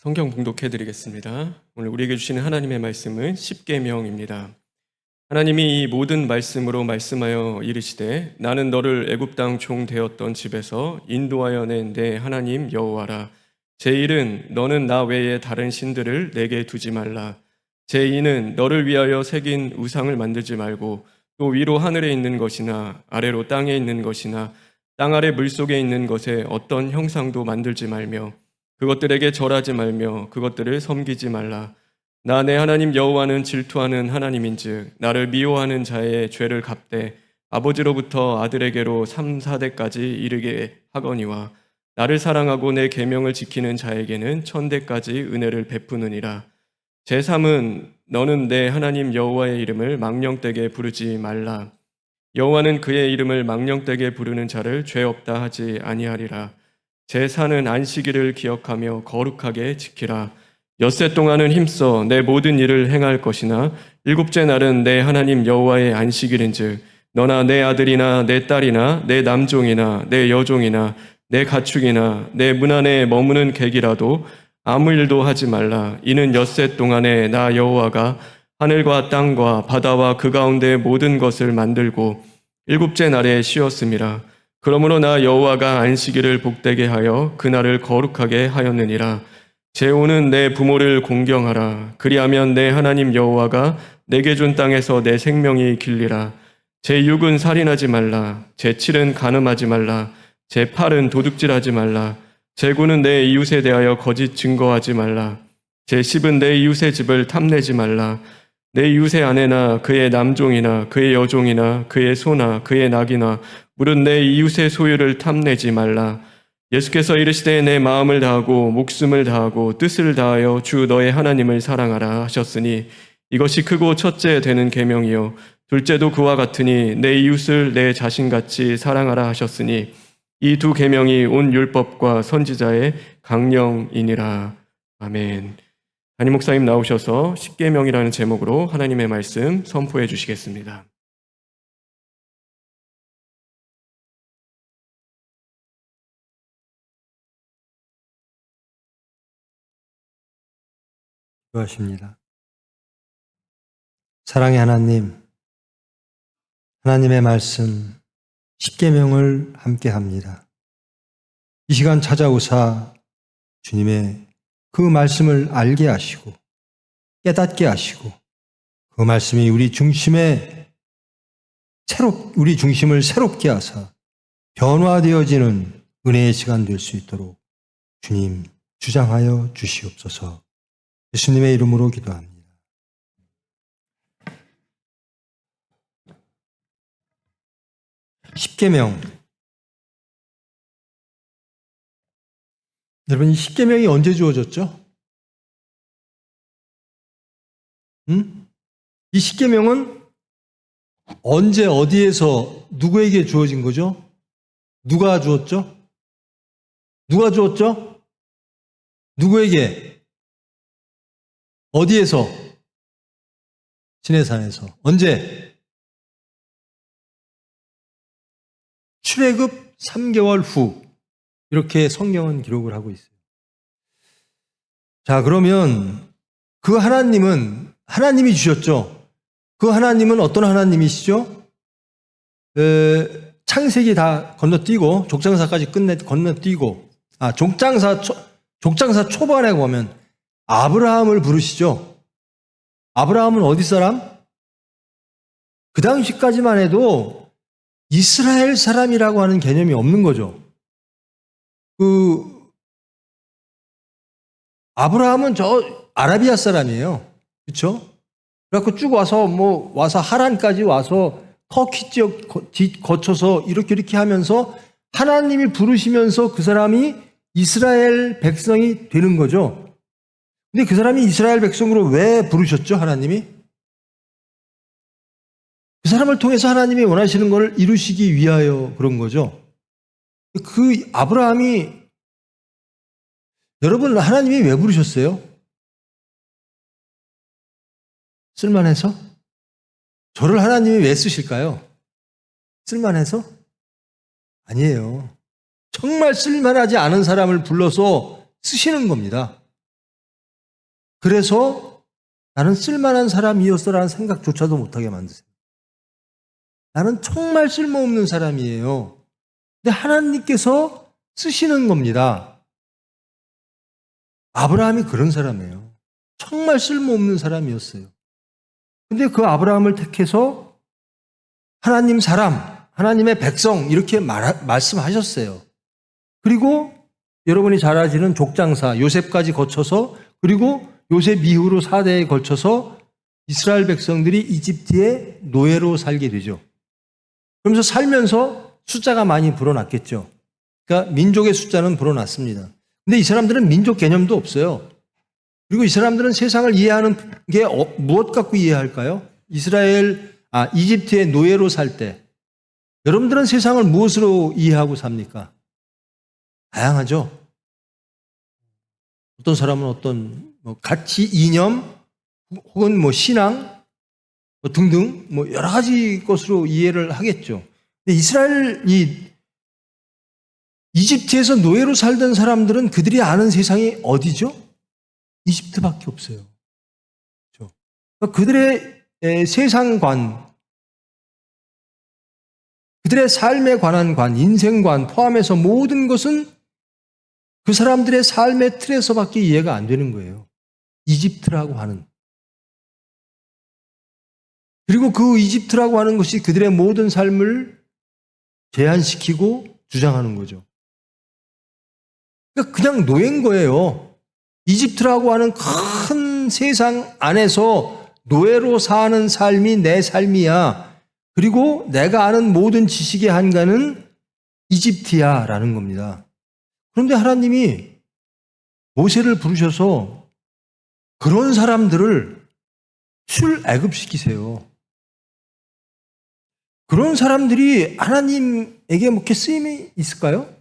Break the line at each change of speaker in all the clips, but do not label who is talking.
성경 봉독해 드리겠습니다. 오늘 우리에게 주시는 하나님의 말씀은 십계명입니다. 하나님이 이 모든 말씀으로 말씀하여 이르시되 나는 너를 애굽 땅 종 되었던 집에서 인도하여 낸 내 하나님 여호와라. 제1은 너는 나 외에 다른 신들을 내게 두지 말라. 제2는 너를 위하여 새긴 우상을 만들지 말고 또 위로 하늘에 있는 것이나 아래로 땅에 있는 것이나 땅 아래 물속에 있는 것에 어떤 형상도 만들지 말며 그것들에게 절하지 말며 그것들을 섬기지 말라. 나 내 하나님 여호와는 질투하는 하나님인즉 나를 미워하는 자의 죄를 갚되 아버지로부터 아들에게로 3, 4대까지 이르게 하거니와 나를 사랑하고 내 계명을 지키는 자에게는 1000대까지 은혜를 베푸느니라. 제3은 너는 내 하나님 여호와의 이름을 망령되게 부르지 말라. 여호와는 그의 이름을 망령되게 부르는 자를 죄 없다 하지 아니하리라. 제4는 안식일을 기억하며 거룩하게 지키라. 엿새 동안은 힘써 내 모든 일을 행할 것이나 일곱째 날은 내 하나님 여호와의 안식일인즉 너나 내 아들이나 내 딸이나 내 남종이나 내 여종이나 내 가축이나 내 문 안에 머무는 객이라도 아무 일도 하지 말라. 이는 엿새 동안에 나 여호와가 하늘과 땅과 바다와 그 가운데 모든 것을 만들고 일곱째 날에 쉬었음이라. 그러므로 나 여호와가 안식일을 복되게 하여 그날을 거룩하게 하였느니라. 제5는 내 부모를 공경하라. 그리하면 내 하나님 여호와가 내게 준 땅에서 내 생명이 길리라. 제6은 살인하지 말라. 제7은 간음하지 말라. 제8은 도둑질하지 말라. 제9는 내 이웃에 대하여 거짓 증거하지 말라. 제10은 내 이웃의 집을 탐내지 말라. 내 이웃의 아내나 그의 남종이나 그의 여종이나 그의 소나 그의 낙이나 물은 내 이웃의 소유를 탐내지 말라. 예수께서 이르시되 내 마음을 다하고 목숨을 다하고 뜻을 다하여 주 너의 하나님을 사랑하라 하셨으니 이것이 크고 첫째 되는 계명이요 둘째도 그와 같으니 내 이웃을 내 자신같이 사랑하라 하셨으니 이 두 계명이 온 율법과 선지자의 강령이니라. 아멘. 담임 목사님 나오셔서 십계명이라는 제목으로 하나님의 말씀 선포해 주시겠습니다.
기도하십니다. 사랑의 하나님, 하나님의 말씀 십계명을 함께 합니다. 이 시간 찾아오사 주님의 그 말씀을 알게 하시고 깨닫게 하시고 그 말씀이 우리 중심을 새롭게 하사 변화되어지는 은혜의 시간 될 수 있도록 주님 주장하여 주시옵소서. 예수님의 이름으로 기도합니다. 십계명. 여러분, 이 십계명이 언제 주어졌죠? 이 십계명은 언제 어디에서 누구에게 주어진 거죠? 누가 주었죠? 누가 주었죠? 누구에게? 어디에서? 시내산에서. 언제? 출애굽 3개월 후. 이렇게 성경은 기록을 하고 있어요. 자, 그러면 그 하나님은 하나님이 주셨죠. 그 하나님은 어떤 하나님이시죠? 창세기 다 건너뛰고 족장사까지 건너뛰고 족장사 초반에 보면 아브라함을 부르시죠. 아브라함은 어디 사람? 그 당시까지만 해도 이스라엘 사람이라고 하는 개념이 없는 거죠. 아브라함은 저 아라비아 사람이에요. 그렇죠? 그래갖고 쭉 와서 하란까지 와서 터키 지역 거쳐서 이렇게 하면서 하나님이 부르시면서 그 사람이 이스라엘 백성이 되는 거죠. 근데 그 사람이 이스라엘 백성으로 왜 부르셨죠, 하나님이? 그 사람을 통해서 하나님이 원하시는 것을 이루시기 위하여 그런 거죠. 그 아브라함이, 여러분, 하나님이 왜 부르셨어요? 쓸만해서? 저를 하나님이 왜 쓰실까요? 쓸만해서? 아니에요. 정말 쓸만하지 않은 사람을 불러서 쓰시는 겁니다. 그래서 나는 쓸만한 사람이었어라는 생각조차도 못하게 만드세요. 나는 정말 쓸모없는 사람이에요. 근데 하나님께서 쓰시는 겁니다. 아브라함이 그런 사람이에요. 정말 쓸모없는 사람이었어요. 근데 그 아브라함을 택해서 하나님 사람, 하나님의 백성 이렇게 말씀하셨어요. 그리고 여러분이 잘 아시는 족장사 요셉까지 거쳐서, 그리고 요셉 이후로 4대에 걸쳐서 이스라엘 백성들이 이집트의 노예로 살게 되죠. 그러면서 살면서 숫자가 많이 불어났겠죠. 그러니까 민족의 숫자는 불어났습니다. 근데 이 사람들은 민족 개념도 없어요. 그리고 이 사람들은 세상을 이해하는 게 무엇 갖고 이해할까요? 이집트의 노예로 살 때 여러분들은 세상을 무엇으로 이해하고 삽니까? 다양하죠. 어떤 사람은 어떤 가치 이념 혹은 신앙 등등 여러 가지 것으로 이해를 하겠죠. 근데 이집트에서 노예로 살던 사람들은 그들이 아는 세상이 어디죠? 이집트밖에 없어요. 그렇죠? 그들의 세상관, 그들의 삶에 관한 관, 인생관 포함해서 모든 것은 그 사람들의 삶의 틀에서밖에 이해가 안 되는 거예요. 이집트라고 하는. 그리고 그 이집트라고 하는 것이 그들의 모든 삶을 제한시키고 주장하는 거죠. 그러니까 그냥 노예인 거예요. 이집트라고 하는 큰 세상 안에서 노예로 사는 삶이 내 삶이야. 그리고 내가 아는 모든 지식의 한가는 이집트야 라는 겁니다. 그런데 하나님이 모세를 부르셔서 그런 사람들을 출애굽시키세요. 그런 사람들이 하나님에게 이렇게 쓰임이 있을까요?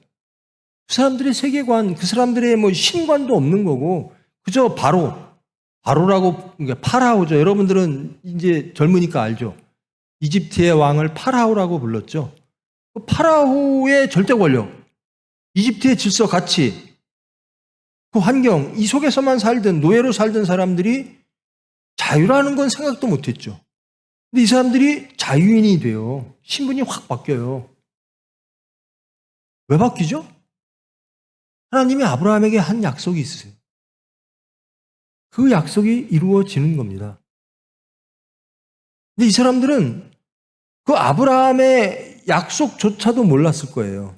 그 사람들의 세계관, 그 사람들의 신관도 없는 거고, 그저 바로라고, 파라오죠. 여러분들은 이제 젊으니까 알죠. 이집트의 왕을 파라오라고 불렀죠. 파라오의 절대 권력, 이집트의 질서, 가치, 그 환경, 이 속에서만 살던, 노예로 살던 사람들이 자유라는 건 생각도 못했죠. 근데 이 사람들이 자유인이 돼요. 신분이 확 바뀌어요. 왜 바뀌죠? 하나님이 아브라함에게 한 약속이 있으세요. 그 약속이 이루어지는 겁니다. 근데 이 사람들은 그 아브라함의 약속조차도 몰랐을 거예요.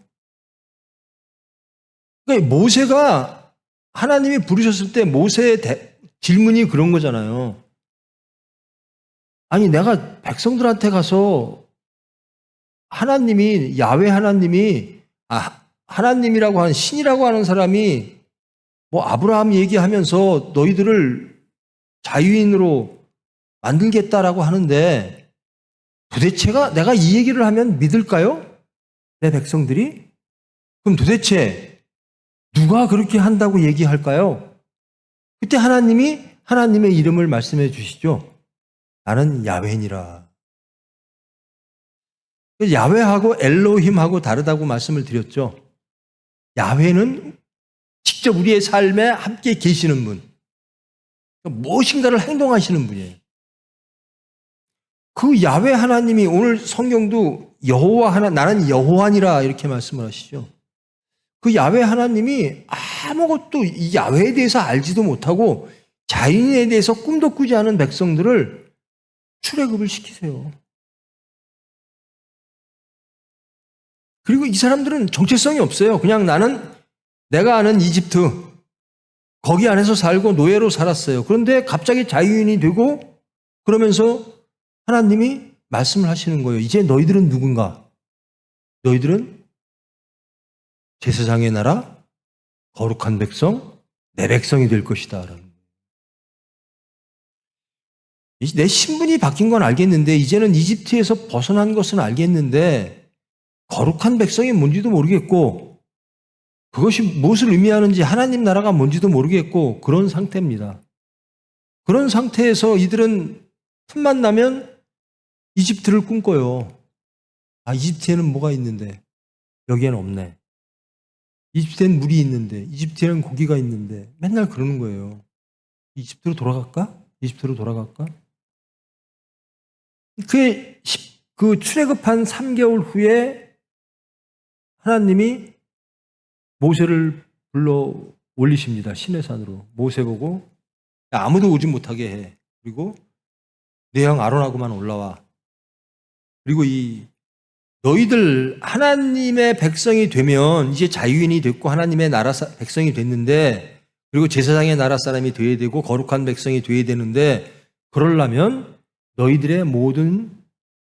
그러니까 모세가 하나님이 부르셨을 때 모세의 질문이 그런 거잖아요. 아니, 내가 백성들한테 가서 야훼 하나님이라고 하는 신이라고 하는 사람이 아브라함 얘기하면서 너희들을 자유인으로 만들겠다라고 하는데 도대체가 내가 이 얘기를 하면 믿을까요? 내 백성들이? 그럼 도대체 누가 그렇게 한다고 얘기할까요? 그때 하나님이 하나님의 이름을 말씀해 주시죠. 나는 야훼니라. 야훼하고 엘로힘하고 다르다고 말씀을 드렸죠. 야훼는 직접 우리의 삶에 함께 계시는 분, 무엇인가를 행동하시는 분이에요. 그 야훼 하나님이 오늘 성경도 나는 여호와니라 이렇게 말씀을 하시죠. 그 야훼 하나님이 아무것도 이 야훼에 대해서 알지도 못하고 자연에 대해서 꿈도 꾸지 않은 백성들을 출애굽을 시키세요. 그리고 이 사람들은 정체성이 없어요. 그냥 내가 아는 이집트, 거기 안에서 살고 노예로 살았어요. 그런데 갑자기 자유인이 되고 그러면서 하나님이 말씀을 하시는 거예요. 이제 너희들은 누군가? 너희들은 제사장의 나라, 거룩한 백성, 내 백성이 될 것이다. 내 신분이 바뀐 건 알겠는데 이제는 이집트에서 벗어난 것은 알겠는데 거룩한 백성이 뭔지도 모르겠고 그것이 무엇을 의미하는지 하나님 나라가 뭔지도 모르겠고 그런 상태입니다. 그런 상태에서 이들은 틈만 나면 이집트를 꿈꿔요. 이집트에는 뭐가 있는데 여기에는 없네. 이집트에는 물이 있는데 이집트에는 고기가 있는데 맨날 그러는 거예요. 이집트로 돌아갈까? 이집트로 돌아갈까? 그 출애굽한 3개월 후에 하나님이 모세를 불러 올리십니다. 시내산으로. 모세 보고 야, 아무도 오지 못하게 해. 그리고 내 형 아론하고만 올라와. 그리고 너희들 하나님의 백성이 되면 이제 자유인이 됐고 하나님의 나라 백성이 됐는데, 그리고 제사장의 나라 사람이 되어야 되고 거룩한 백성이 되어야 되는데, 그러려면 너희들의 모든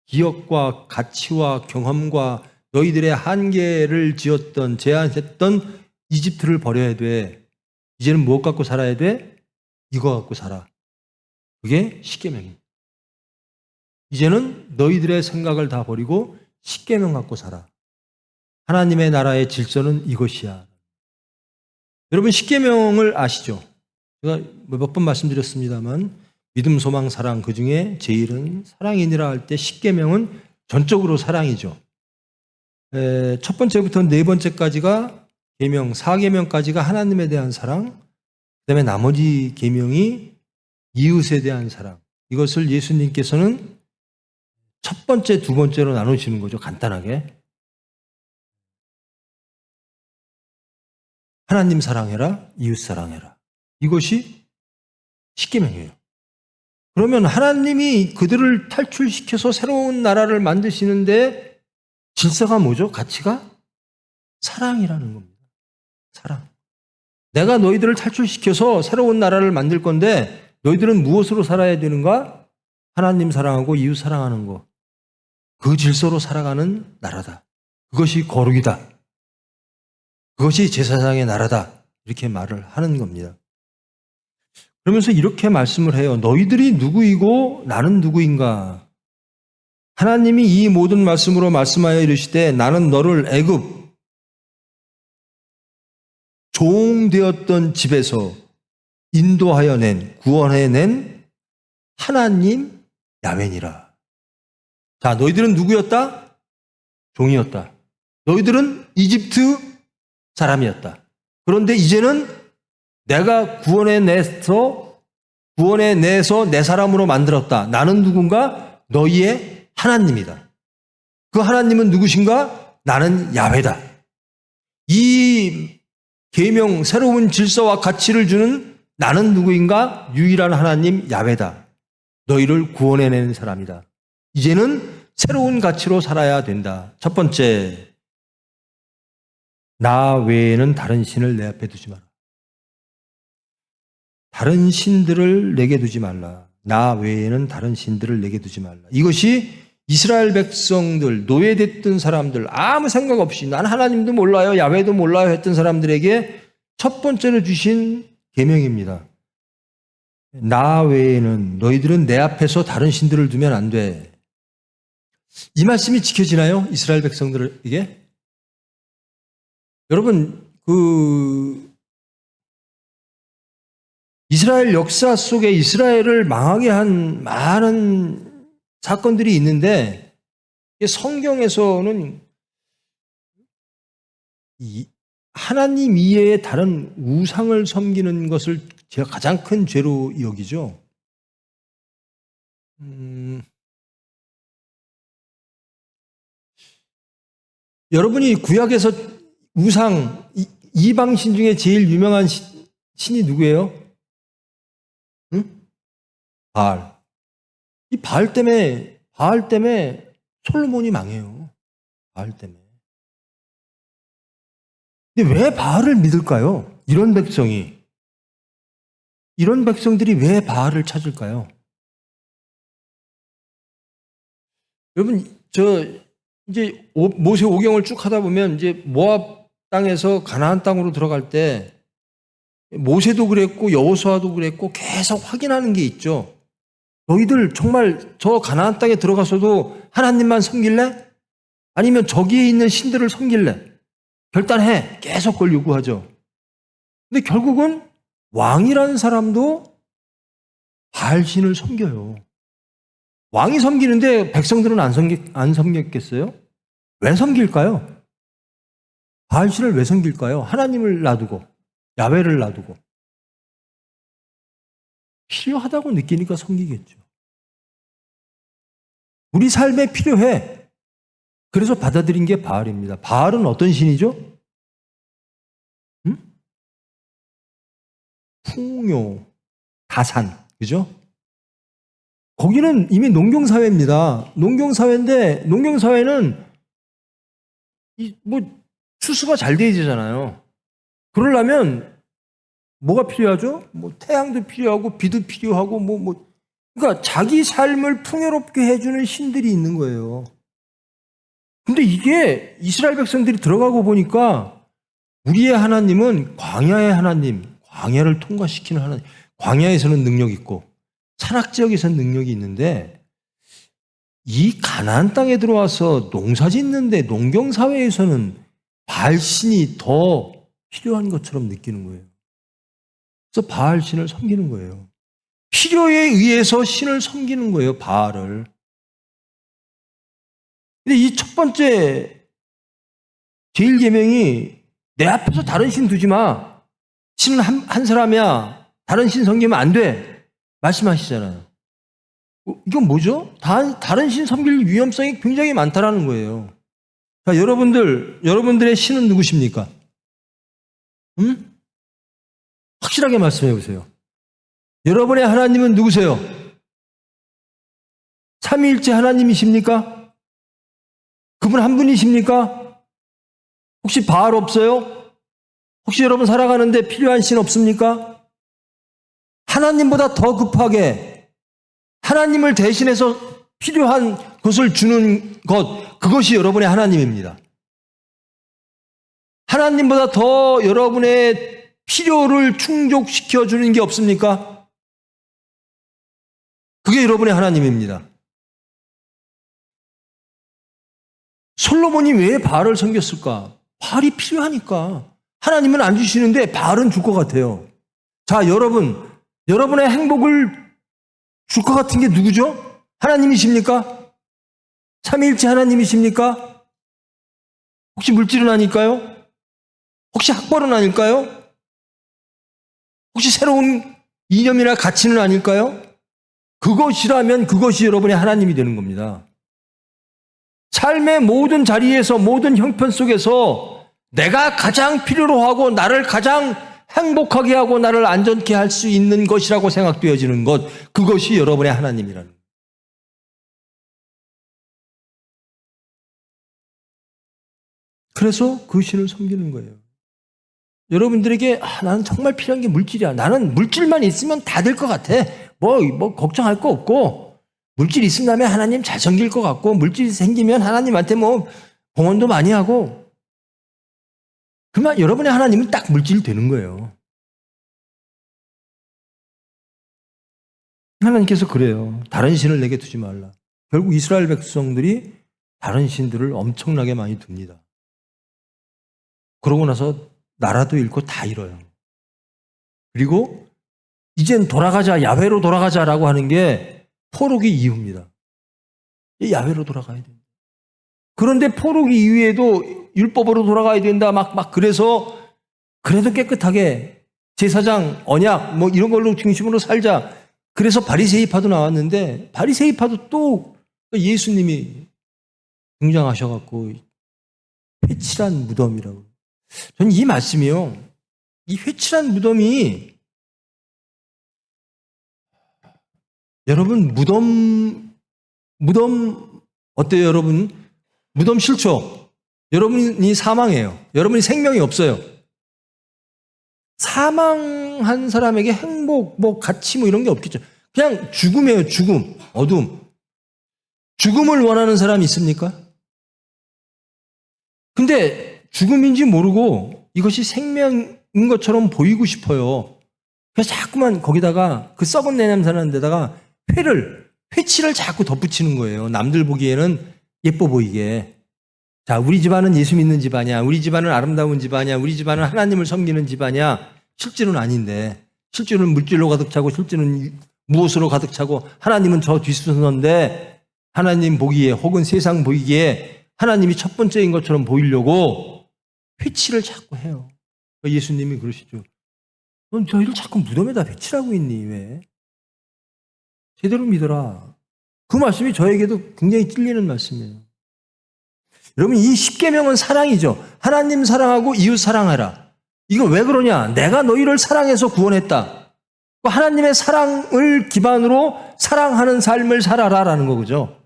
기억과 가치와 경험과 너희들의 한계를 지었던 제한했던 이집트를 버려야 돼. 이제는 무엇 갖고 살아야 돼? 이거 갖고 살아. 그게 십계명입니다. 이제는 너희들의 생각을 다 버리고 십계명 갖고 살아. 하나님의 나라의 질서는 이것이야. 여러분 십계명을 아시죠? 제가 몇 번 말씀드렸습니다만 믿음, 소망, 사랑 그중에 제일은 사랑이니라 할 때 십계명은 전적으로 사랑이죠. 첫 번째부터 네 번째까지가 계명, 4계명까지가 하나님에 대한 사랑, 그다음에 나머지 계명이 이웃에 대한 사랑. 이것을 예수님께서는 첫 번째, 두 번째로 나누시는 거죠. 간단하게. 하나님 사랑해라, 이웃 사랑해라. 이것이 십계명이에요. 그러면 하나님이 그들을 탈출시켜서 새로운 나라를 만드시는데 질서가 뭐죠? 가치가? 사랑이라는 겁니다. 사랑. 내가 너희들을 탈출시켜서 새로운 나라를 만들 건데 너희들은 무엇으로 살아야 되는가? 하나님 사랑하고 이웃 사랑하는 거. 그 질서로 살아가는 나라다. 그것이 거룩이다. 그것이 제사장의 나라다. 이렇게 말을 하는 겁니다. 그러면서 이렇게 말씀을 해요. 너희들이 누구이고 나는 누구인가? 하나님이 이 모든 말씀으로 말씀하여 이르시되 나는 너를 애굽 종되었던 집에서 인도하여 구원해낸 하나님 야훼니라. 자, 너희들은 누구였다? 종이었다. 너희들은 이집트 사람이었다. 그런데 이제는 내가 구원해내서 내 사람으로 만들었다. 나는 누군가? 너희의 하나님이다. 그 하나님은 누구신가? 나는 야훼다. 이 계명, 새로운 질서와 가치를 주는 나는 누구인가? 유일한 하나님 야훼다. 너희를 구원해낸 사람이다. 이제는 새로운 가치로 살아야 된다. 첫 번째, 나 외에는 다른 신을 내 앞에 두지 마라. 다른 신들을 내게 두지 말라. 나 외에는 다른 신들을 내게 두지 말라. 이것이 이스라엘 백성들, 노예됐던 사람들, 아무 생각 없이 난 하나님도 몰라요, 야훼도 몰라요 했던 사람들에게 첫 번째로 주신 계명입니다. 나 외에는 너희들은 내 앞에서 다른 신들을 두면 안 돼. 이 말씀이 지켜지나요? 이스라엘 백성들에게? 여러분, 이스라엘 역사 속에 이스라엘을 망하게 한 많은 사건들이 있는데 성경에서는 하나님 이외에 다른 우상을 섬기는 것을 제가 가장 큰 죄로 여기죠. 여러분이 구약에서 우상, 이방신 중에 제일 유명한 신이 누구예요? 응? 바알. 이 바알 때문에 솔로몬이 망해요. 바알 때문에. 근데 왜 바알을 믿을까요? 이런 백성들이 왜 바알을 찾을까요? 여러분, 이제 모세 오경을 쭉 하다 보면 이제 모압 땅에서 가나안 땅으로 들어갈 때 모세도 그랬고 여호수아도 그랬고 계속 확인하는 게 있죠. 너희들 정말 저 가나안 땅에 들어가서도 하나님만 섬길래? 아니면 저기에 있는 신들을 섬길래? 결단해. 계속 그걸 요구하죠. 근데 결국은 왕이라는 사람도 바알신을 섬겨요. 왕이 섬기는데 백성들은 안 섬겼겠어요? 왜 섬길까요? 바알신을 왜 섬길까요? 하나님을 놔두고, 야훼를 놔두고. 필요하다고 느끼니까 섬기겠죠. 우리 삶에 필요해. 그래서 받아들인 게 바알입니다. 바알은 어떤 신이죠? 응? 풍요, 다산, 그죠? 거기는 이미 농경사회입니다. 농경사회인데, 농경사회는 추수가 잘 돼야 되잖아요. 그러려면 뭐가 필요하죠? 태양도 필요하고, 비도 필요하고, 그러니까 자기 삶을 풍요롭게 해주는 신들이 있는 거예요. 근데 이게 이스라엘 백성들이 들어가고 보니까 우리의 하나님은 광야의 하나님, 광야를 통과시키는 하나님, 광야에서는 능력이 있고, 산악 지역에서는 능력이 있는데, 이 가나안 땅에 들어와서 농사 짓는데 농경사회에서는 바알신이 더 필요한 것처럼 느끼는 거예요. 그래서 바알신을 섬기는 거예요. 필요에 의해서 신을 섬기는 거예요, 바알을. 근데 이 첫 번째 제1계명이 내 앞에서 다른 신 두지 마. 신은 한 사람이야. 다른 신 섬기면 안 돼. 말씀하시잖아요. 이건 뭐죠? 다른 신 섬길 위험성이 굉장히 많다라는 거예요. 자, 여러분들의 신은 누구십니까? 확실하게 말씀해 보세요. 여러분의 하나님은 누구세요? 삼위일체 하나님이십니까? 그분 한 분이십니까? 혹시 바알 없어요? 혹시 여러분 살아가는데 필요한 신 없습니까? 하나님보다 더 급하게 하나님을 대신해서 필요한 것을 주는 것, 그것이 여러분의 하나님입니다. 하나님보다 더 여러분의 필요를 충족시켜 주는 게 없습니까? 그게 여러분의 하나님입니다. 솔로몬이 왜 바알을 섬겼을까? 바알이 필요하니까. 하나님은 안 주시는데 바알은 줄 것 같아요. 자, 여러분의 행복을 줄 것 같은 게 누구죠? 하나님이십니까? 삼위일체 하나님이십니까? 혹시 물질은 아닐까요? 혹시 학벌은 아닐까요? 혹시 새로운 이념이나 가치는 아닐까요? 그것이라면 그것이 여러분의 하나님이 되는 겁니다. 삶의 모든 자리에서, 모든 형편 속에서 내가 가장 필요로 하고 나를 가장 행복하게 하고 나를 안전케 할 수 있는 것이라고 생각되어지는 것, 그것이 여러분의 하나님이라는 거예요. 그래서 그 신을 섬기는 거예요. 여러분들에게 나는 정말 필요한 게 물질이야. 나는 물질만 있으면 다 될 것 같아. 뭐 걱정할 거 없고, 물질 있으면 하나님 잘 섬길 것 같고, 물질이 생기면 하나님한테 봉헌도 많이 하고, 그러면 여러분의 하나님은 딱 물질이 되는 거예요. 하나님께서 그래요. 다른 신을 내게 두지 말라. 결국 이스라엘 백성들이 다른 신들을 엄청나게 많이 둡니다. 그러고 나서 나라도 잃고 다 잃어요. 그리고 이젠 돌아가자, 야훼로 돌아가자라고 하는 게 포로기 이후입니다. 야훼로 돌아가야 됩니다. 그런데 포로기 이후에도 율법으로 돌아가야 된다. 그래서 그래도 깨끗하게 제사장, 언약 이런 걸로 중심으로 살자. 그래서 바리새이파도 나왔는데 바리새이파도 또 예수님이 등장하셔갖고 회칠한 무덤이라고. 저는 이 말씀이요. 이 회칠한 무덤이 여러분 무덤 어때요 여러분? 무덤 싫죠? 여러분이 사망해요. 여러분이 생명이 없어요. 사망한 사람에게 행복, 가치 이런 게 없겠죠. 그냥 죽음이에요. 죽음, 어둠. 죽음을 원하는 사람이 있습니까? 근데 죽음인지 모르고 이것이 생명인 것처럼 보이고 싶어요. 그래서 자꾸만 거기다가 그 썩은 내 냄새 나는 데다가 회칠을 자꾸 덧붙이는 거예요. 남들 보기에는 예뻐 보이게. 자, 우리 집안은 예수 믿는 집안이야. 우리 집안은 아름다운 집안이야. 우리 집안은 하나님을 섬기는 집안이야. 실제로는 아닌데, 실제로는 물질로 가득 차고, 실제로는 무엇으로 가득 차고, 하나님은 저 뒷순서인데, 하나님 보기에 혹은 세상 보이기에 하나님이 첫 번째인 것처럼 보이려고 회칠을 자꾸 해요. 예수님이 그러시죠. 넌 저희를 자꾸 무덤에다 회칠하고 있니, 왜? 제대로 믿어라. 그 말씀이 저에게도 굉장히 찔리는 말씀이에요. 여러분, 이 십계명은 사랑이죠. 하나님 사랑하고 이웃 사랑하라. 이거 왜 그러냐? 내가 너희를 사랑해서 구원했다. 하나님의 사랑을 기반으로 사랑하는 삶을 살아라라는 거죠.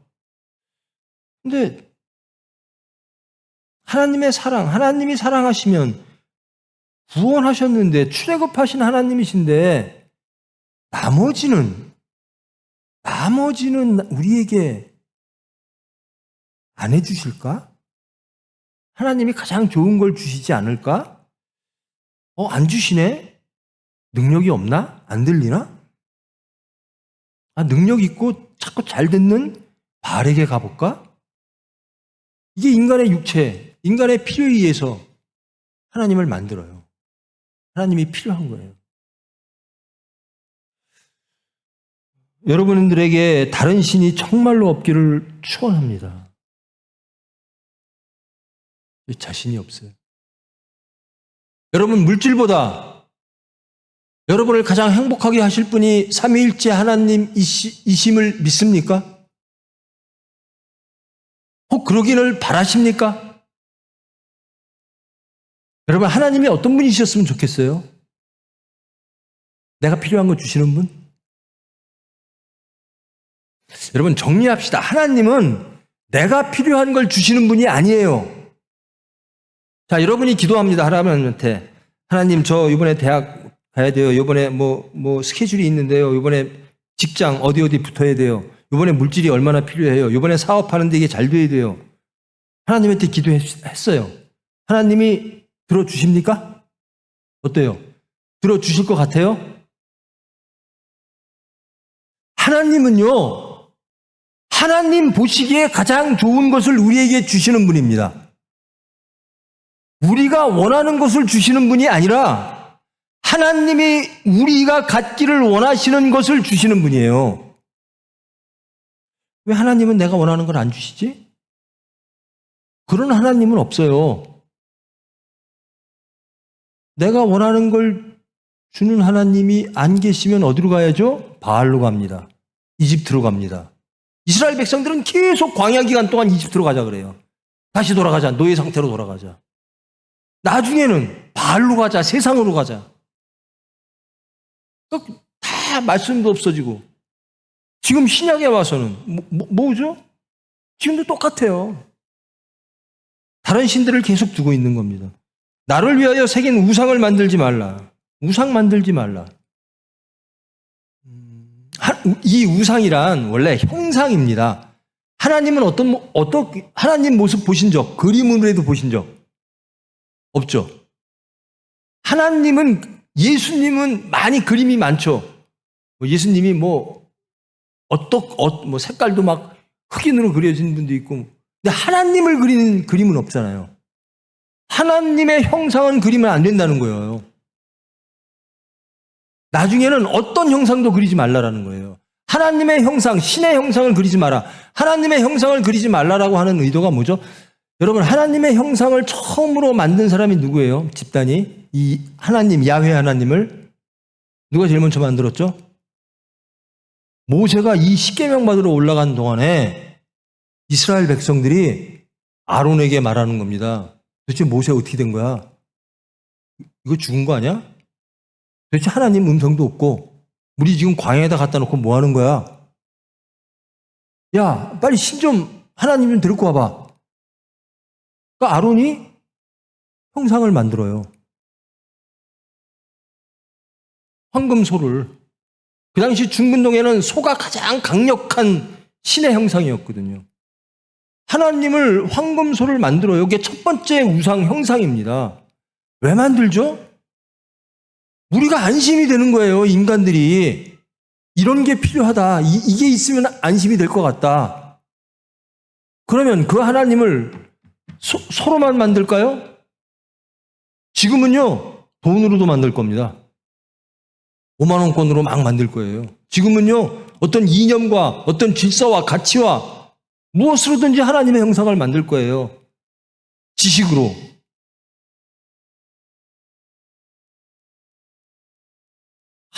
근데 하나님의 사랑, 하나님이 사랑하시면 구원하셨는데 출애굽하신 하나님이신데 나머지는 우리에게 안 해주실까? 하나님이 가장 좋은 걸 주시지 않을까? 안 주시네? 능력이 없나? 안 들리나? 능력 있고 자꾸 잘 듣는 바알에게 가볼까? 이게 인간의 육체, 인간의 필요에 의해서 하나님을 만들어요. 하나님이 필요한 거예요. 여러분들에게 다른 신이 정말로 없기를 축원합니다. 자신이 없어요. 여러분, 물질보다 여러분을 가장 행복하게 하실 분이 삼위일체 하나님이심을 믿습니까? 혹 그러기를 바라십니까? 여러분, 하나님이 어떤 분이셨으면 좋겠어요? 내가 필요한 거 주시는 분? 여러분, 정리합시다. 하나님은 내가 필요한 걸 주시는 분이 아니에요. 자, 여러분이 기도합니다. 하나님한테. 하나님, 저 이번에 대학 가야 돼요. 이번에 뭐 스케줄이 있는데요. 이번에 직장 어디 붙어야 돼요. 이번에 물질이 얼마나 필요해요. 이번에 사업하는데 이게 잘 돼야 돼요. 하나님한테 기도했어요. 하나님이 들어주십니까? 어때요? 들어주실 것 같아요? 하나님은요, 하나님 보시기에 가장 좋은 것을 우리에게 주시는 분입니다. 우리가 원하는 것을 주시는 분이 아니라 하나님이 우리가 갖기를 원하시는 것을 주시는 분이에요. 왜 하나님은 내가 원하는 걸 안 주시지? 그런 하나님은 없어요. 내가 원하는 걸 주는 하나님이 안 계시면 어디로 가야죠? 바알로 갑니다. 이집트로 갑니다. 이스라엘 백성들은 계속 광야 기간 동안 이집트로 가자 그래요. 다시 돌아가자. 노예 상태로 돌아가자. 나중에는 바알로 가자. 세상으로 가자. 다 말씀도 없어지고 지금 신약에 와서는 뭐죠? 지금도 똑같아요. 다른 신들을 계속 두고 있는 겁니다. 나를 위하여 새긴 우상을 만들지 말라. 우상 만들지 말라. 이 우상이란 원래 형상입니다. 하나님은 어떤 하나님 모습 보신 적, 그림으로라도 보신 적 없죠. 하나님은, 예수님은 많이 그림이 많죠. 예수님이 색깔도 막 흑인으로 그려진 분도 있고, 근데 하나님을 그리는 그림은 없잖아요. 하나님의 형상은 그리면 안 된다는 거예요. 나중에는 어떤 형상도 그리지 말라라는 거예요. 하나님의 형상, 신의 형상을 그리지 마라. 하나님의 형상을 그리지 말라라고 하는 의도가 뭐죠? 여러분, 하나님의 형상을 처음으로 만든 사람이 누구예요? 집단이. 이 하나님, 야훼 하나님을 누가 제일 먼저 만들었죠? 모세가 이 십계명 받으러 올라간 동안에 이스라엘 백성들이 아론에게 말하는 겁니다. 도대체 모세 어떻게 된 거야? 이거 죽은 거 아니야? 도대체 하나님 음성도 없고 우리 지금 광야에다 갖다 놓고 뭐 하는 거야? 야, 빨리 신 좀, 하나님 좀 데리고 와봐. 그러니까 아론이 형상을 만들어요. 황금소를. 그 당시 중근동에는 소가 가장 강력한 신의 형상이었거든요. 하나님을 황금소를 만들어요. 이게 첫 번째 우상 형상입니다. 왜 만들죠? 우리가 안심이 되는 거예요. 인간들이 이런 게 필요하다. 이게 있으면 안심이 될 것 같다. 그러면 그 하나님을 소로만 만들까요? 지금은요, 돈으로도 만들 겁니다. 5만 원권으로 막 만들 거예요. 지금은요, 어떤 이념과 어떤 질서와 가치와 무엇으로든지 하나님의 형상을 만들 거예요. 지식으로.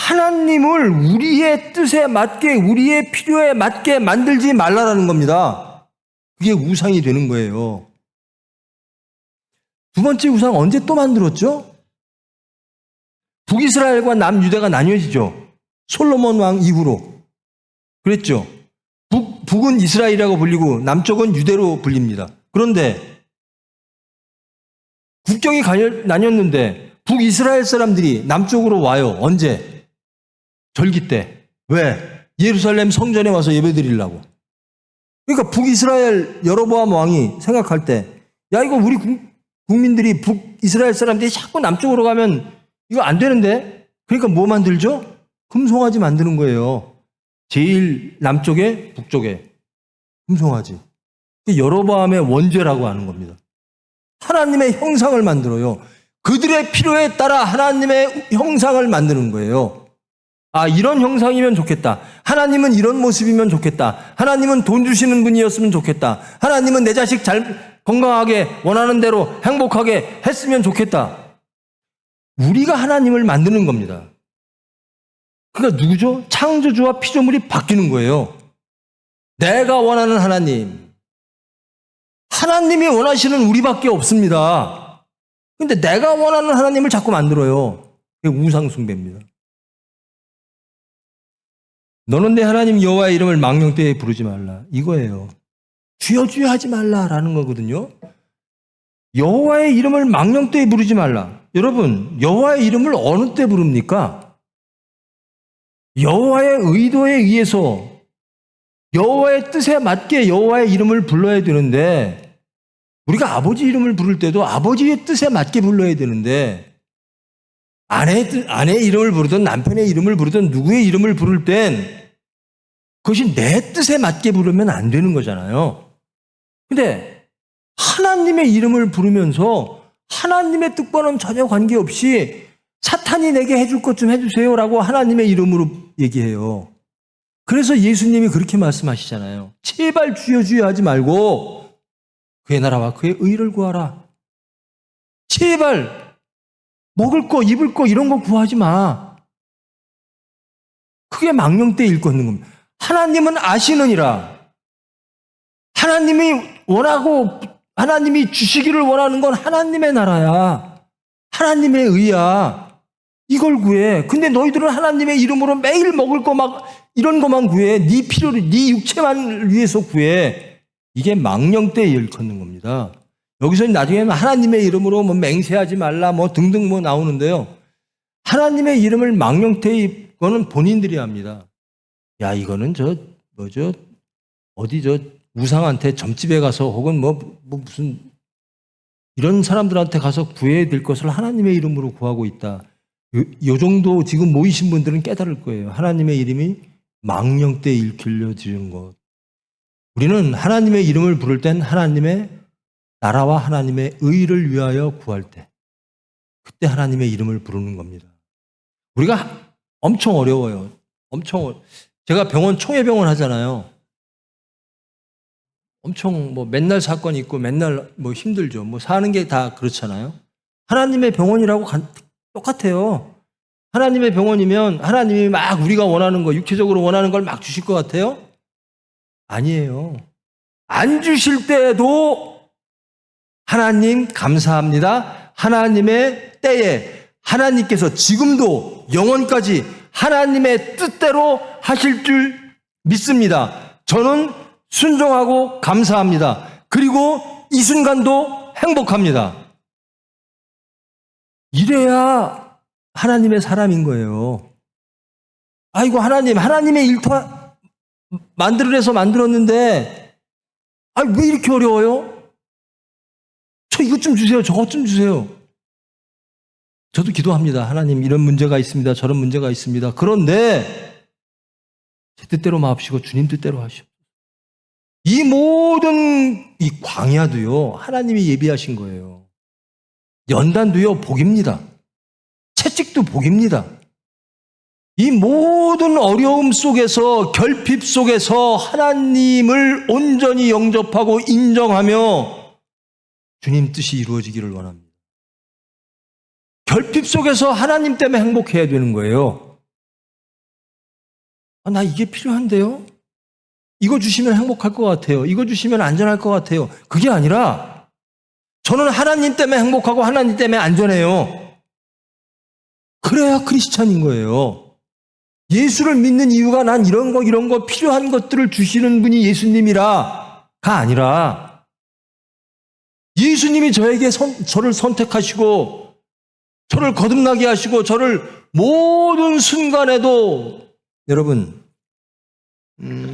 하나님을 우리의 뜻에 맞게, 우리의 필요에 맞게 만들지 말라라는 겁니다. 그게 우상이 되는 거예요. 두 번째 우상 언제 또 만들었죠? 북이스라엘과 남유대가 나뉘어지죠. 솔로몬 왕 이후로. 그랬죠. 북은 이스라엘이라고 불리고 남쪽은 유대로 불립니다. 그런데 국경이 나뉘었는데 북이스라엘 사람들이 남쪽으로 와요. 언제? 절기 때. 왜? 예루살렘 성전에 와서 예배드리려고. 그러니까 북이스라엘 여로보암 왕이 생각할 때, 야, 이거 우리 국민들이 북이스라엘 사람들이 자꾸 남쪽으로 가면 이거 안 되는데? 그러니까 뭐 만들죠? 금송아지 만드는 거예요. 제일 남쪽에, 북쪽에. 금송아지. 여로보암의 원죄라고 하는 겁니다. 하나님의 형상을 만들어요. 그들의 필요에 따라 하나님의 형상을 만드는 거예요. 아, 이런 형상이면 좋겠다. 하나님은 이런 모습이면 좋겠다. 하나님은 돈 주시는 분이었으면 좋겠다. 하나님은 내 자식 잘 건강하게 원하는 대로 행복하게 했으면 좋겠다. 우리가 하나님을 만드는 겁니다. 그러니까 누구죠? 창조주와 피조물이 바뀌는 거예요. 내가 원하는 하나님. 하나님이 원하시는 우리밖에 없습니다. 근데 내가 원하는 하나님을 자꾸 만들어요. 그게 우상숭배입니다. 너는 내 하나님 여호와의 이름을 망령되이 부르지 말라. 이거예요. 주여 주여 하지 말라라는 거거든요. 여호와의 이름을 망령되이 부르지 말라. 여러분, 여호와의 이름을 어느 때 부릅니까? 여호와의 의도에 의해서 여호와의 뜻에 맞게 여호와의 이름을 불러야 되는데, 우리가 아버지 이름을 부를 때도 아버지의 뜻에 맞게 불러야 되는데, 아내의 이름을 부르든 남편의 이름을 부르든 누구의 이름을 부를 땐 그것이 내 뜻에 맞게 부르면 안 되는 거잖아요. 근데 하나님의 이름을 부르면서 하나님의 뜻과는 전혀 관계없이 사탄이 내게 해줄 것 좀 해주세요라고 하나님의 이름으로 얘기해요. 그래서 예수님이 그렇게 말씀하시잖아요. 제발 주여 주여 하지 말고 그의 나라와 그의 의를 구하라. 제발 먹을 거, 입을 거 이런 거 구하지 마. 그게 망령되이 일컫는 겁니다. 하나님은 아시느니라. 하나님이 원하고 하나님이 주시기를 원하는 건 하나님의 나라야. 하나님의 의야. 이걸 구해. 근데 너희들은 하나님의 이름으로 매일 먹을 거 막 이런 것만 구해. 네 필요를, 네 육체만 위해서 구해. 이게 망령되이 일컫는 겁니다. 여기서 나중에는 하나님의 이름으로 뭐 맹세하지 말라 뭐 등등 뭐 나오는데요. 하나님의 이름을 망령되이, 그거는 본인들이 합니다. 야, 이거는 어디 우상한테 점집에 가서 혹은 뭐 무슨 이런 사람들한테 가서 구해야 될 것을 하나님의 이름으로 구하고 있다. 요 정도 지금 모이신 분들은 깨달을 거예요. 하나님의 이름이 망령되이 일컬려지는 것. 우리는 하나님의 이름을 부를 땐 하나님의 나라와 하나님의 의를 위하여 구할 때, 그때 하나님의 이름을 부르는 겁니다. 우리가 엄청 어려워요. 제가 병원 총회병원 하잖아요. 엄청 뭐 맨날 사건 있고 맨날 뭐 힘들죠. 뭐 사는 게 다 그렇잖아요. 하나님의 병원이라고 똑같아요. 하나님의 병원이면 하나님이 막 우리가 원하는 거, 육체적으로 원하는 걸 막 주실 것 같아요? 아니에요. 안 주실 때에도 하나님 감사합니다. 하나님의 때에 하나님께서 지금도 영원까지 하나님의 뜻대로 하실 줄 믿습니다. 저는 순종하고 감사합니다. 그리고 이 순간도 행복합니다. 이래야 하나님의 사람인 거예요. 아이고 하나님의 일터 만들어내서 만들었는데 왜 이렇게 어려워요? 저 이것 좀 주세요. 저것 좀 주세요. 저도 기도합니다. 하나님 이런 문제가 있습니다. 저런 문제가 있습니다. 그런데 제 뜻대로 마옵시고 주님 뜻대로 하시오. 이 모든 이 광야도요. 하나님이 예비하신 거예요. 연단도요. 복입니다. 채찍도 복입니다. 이 모든 어려움 속에서 결핍 속에서 하나님을 온전히 영접하고 인정하며 주님 뜻이 이루어지기를 원합니다. 결핍 속에서 하나님 때문에 행복해야 되는 거예요. 나 이게 필요한데요? 이거 주시면 행복할 것 같아요. 이거 주시면 안전할 것 같아요. 그게 아니라 저는 하나님 때문에 행복하고 하나님 때문에 안전해요. 그래야 크리스찬인 거예요. 예수를 믿는 이유가 난 이런 거 필요한 것들을 주시는 분이 예수님이라가 아니라 예수님이 저를 선택하시고 저를 거듭나게 하시고 저를 모든 순간에도 여러분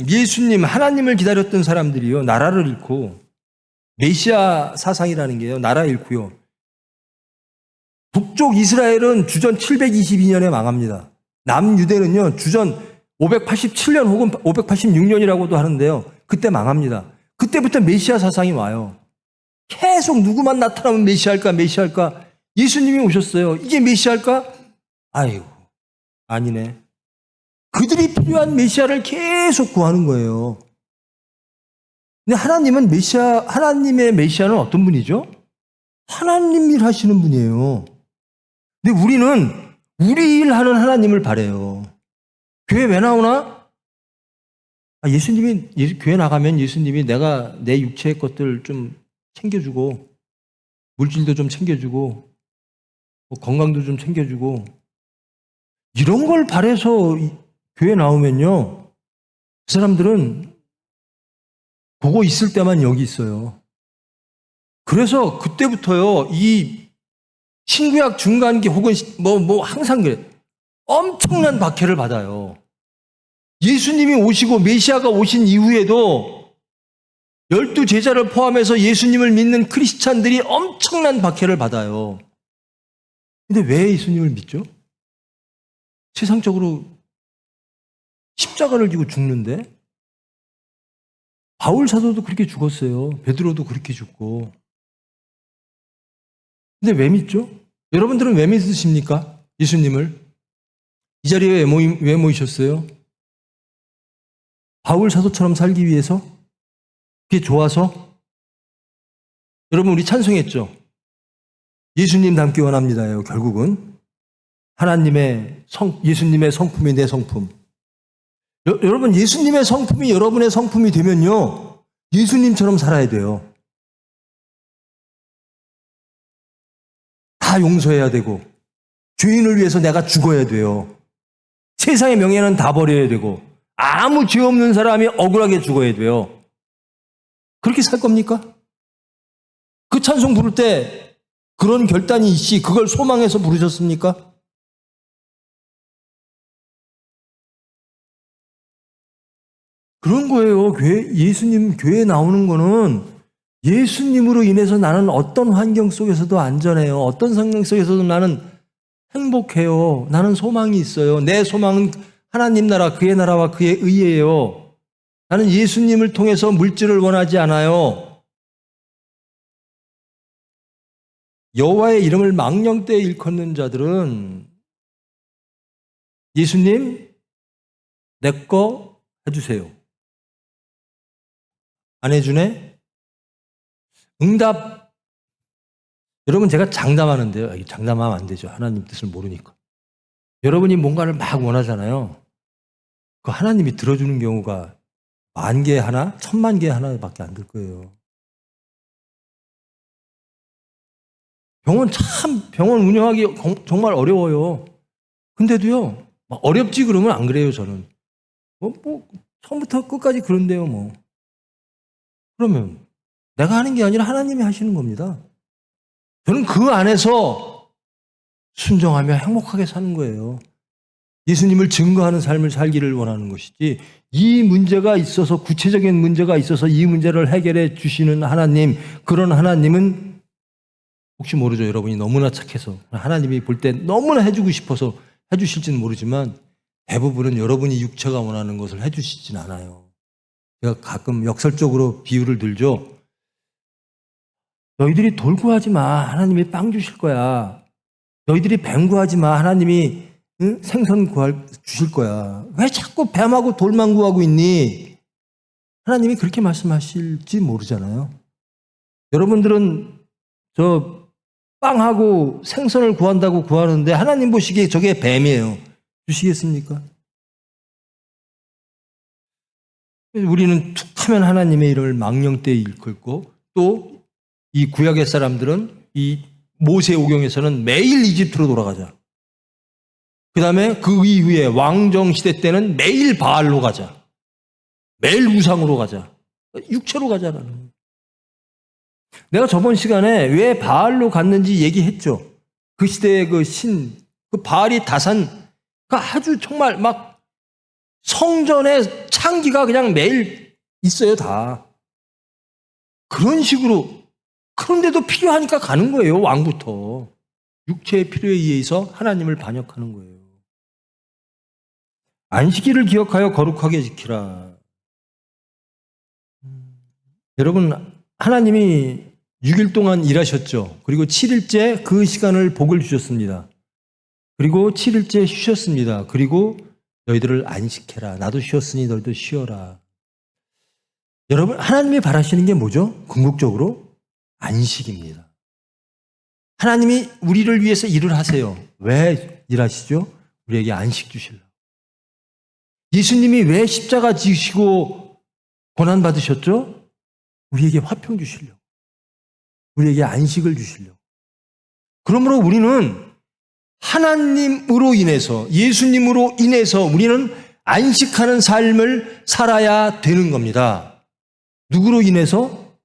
예수님 하나님을 기다렸던 사람들이요 나라를 잃고 메시아 사상이라는 게요 나라 잃고요 북쪽 이스라엘은 주전 722년에 망합니다. 남유대는요 주전 587년 혹은 586년이라고도 하는데요 그때 망합니다. 그때부터 메시아 사상이 와요. 계속 누구만 나타나면 메시아일까 메시아일까 예수님이 오셨어요. 이게 메시아일까? 아이고 아니네. 그들이 필요한 메시아를 계속 구하는 거예요. 근데 하나님은 하나님의 메시아는 어떤 분이죠? 하나님 일 하시는 분이에요. 근데 우리는 우리 일 하는 하나님을 바라요. 교회 왜 나오나? 교회 나가면 예수님이 내가 내 육체의 것들 좀 챙겨주고, 물질도 좀 챙겨주고, 건강도 좀 챙겨주고, 이런 걸 바라서 교회 나오면요, 그 사람들은 그거 있을 때만 여기 있어요. 그래서 그때부터요, 이 신구약 중간기 혹은 항상 그래. 엄청난 박해를 받아요. 예수님이 오시고 메시아가 오신 이후에도 12제자를 포함해서 예수님을 믿는 크리스찬들이 엄청난 박해를 받아요. 근데 왜 예수님을 믿죠? 세상적으로 십자가를 지고 죽는데 바울 사도도 그렇게 죽었어요. 베드로도 그렇게 죽고. 근데 왜 믿죠? 여러분들은 왜 믿으십니까? 예수님을. 이 자리에 왜 모이셨어요? 바울 사도처럼 살기 위해서? 그게 좋아서? 여러분 우리 찬송했죠? 예수님 닮기 원합니다요. 결국은 예수님의 성품이 내 성품. 여러분 예수님의 성품이 여러분의 성품이 되면요. 예수님처럼 살아야 돼요. 다 용서해야 되고 죄인을 위해서 내가 죽어야 돼요. 세상의 명예는 다 버려야 되고 아무 죄 없는 사람이 억울하게 죽어야 돼요. 그렇게 살 겁니까? 그 찬송 부를 때 그런 결단이 있지 그걸 소망해서 부르셨습니까? 그런 거예요. 예수님 교회에 나오는 거는 예수님으로 인해서 나는 어떤 환경 속에서도 안전해요. 어떤 상황 속에서도 나는 행복해요. 나는 소망이 있어요. 내 소망은 하나님 나라, 그의 나라와 그의 의예요. 나는 예수님을 통해서 물질을 원하지 않아요. 여호와의 이름을 망령되이 일컫는 자들은 예수님 내 거 해주세요. 안 해주네? 응답. 여러분 제가 장담하는데요. 장담하면 안 되죠. 하나님 뜻을 모르니까. 여러분이 뭔가를 막 원하잖아요. 그 하나님이 들어주는 경우가 10,000개 하나, 10,000,000개 하나밖에 안 될 거예요. 병원 운영하기 정말 어려워요. 근데도요, 어렵지 그러면 안 그래요, 저는. 처음부터 끝까지 그런데요, 뭐. 그러면 내가 하는 게 아니라 하나님이 하시는 겁니다. 저는 그 안에서 순종하며 행복하게 사는 거예요. 예수님을 증거하는 삶을 살기를 원하는 것이지 이 문제가 있어서 구체적인 문제가 있어서 이 문제를 해결해 주시는 하나님 그런 하나님은 혹시 모르죠. 여러분이 너무나 착해서 하나님이 볼 때 너무나 해주고 싶어서 해주실지는 모르지만 대부분은 여러분이 육체가 원하는 것을 해주시진 않아요. 제가 가끔 역설적으로 비유를 들죠. 너희들이 돌 구하지 마. 하나님이 빵 주실 거야. 너희들이 뱀 구하지 마. 하나님이 생선 주실 거야. 왜 자꾸 뱀하고 돌만 구하고 있니? 하나님이 그렇게 말씀하실지 모르잖아요. 여러분들은 저 빵하고 생선을 구한다고 구하는데 하나님 보시기에 저게 뱀이에요. 주시겠습니까? 우리는 툭하면 하나님의 이름을 망령되이 일컫고 또 이 구약의 사람들은 이 모세오경에서는 매일 이집트로 돌아가자. 그 다음에 그 이후에 왕정시대 때는 매일 바알로 가자. 매일 우상으로 가자. 육체로 가자라는 거예요. 내가 저번 시간에 왜 바알로 갔는지 얘기했죠. 그 시대의 그 그 바알이 다산, 아주 정말 막 성전에 창기가 그냥 매일 있어요, 다. 그런 식으로, 그런데도 필요하니까 가는 거예요, 왕부터. 육체의 필요에 의해서 하나님을 반역하는 거예요. 안식일을 기억하여 거룩하게 지키라. 여러분, 하나님이 6일 동안 일하셨죠. 그리고 7일째 그 시간을 복을 주셨습니다. 그리고 7일째 쉬셨습니다. 그리고 너희들을 안식해라. 나도 쉬었으니 너희도 쉬어라. 여러분, 하나님이 바라시는 게 뭐죠? 궁극적으로 안식입니다. 하나님이 우리를 위해서 일을 하세요. 왜 일하시죠? 우리에게 안식 주시려고. 예수님이 왜 십자가 지시고 고난 받으셨죠? 우리에게 화평 주시려고. 우리에게 안식을 주시려고. 그러므로 우리는 하나님으로 인해서, 예수님으로 인해서 우리는 안식하는 삶을 살아야 되는 겁니다. 누구로 인해서?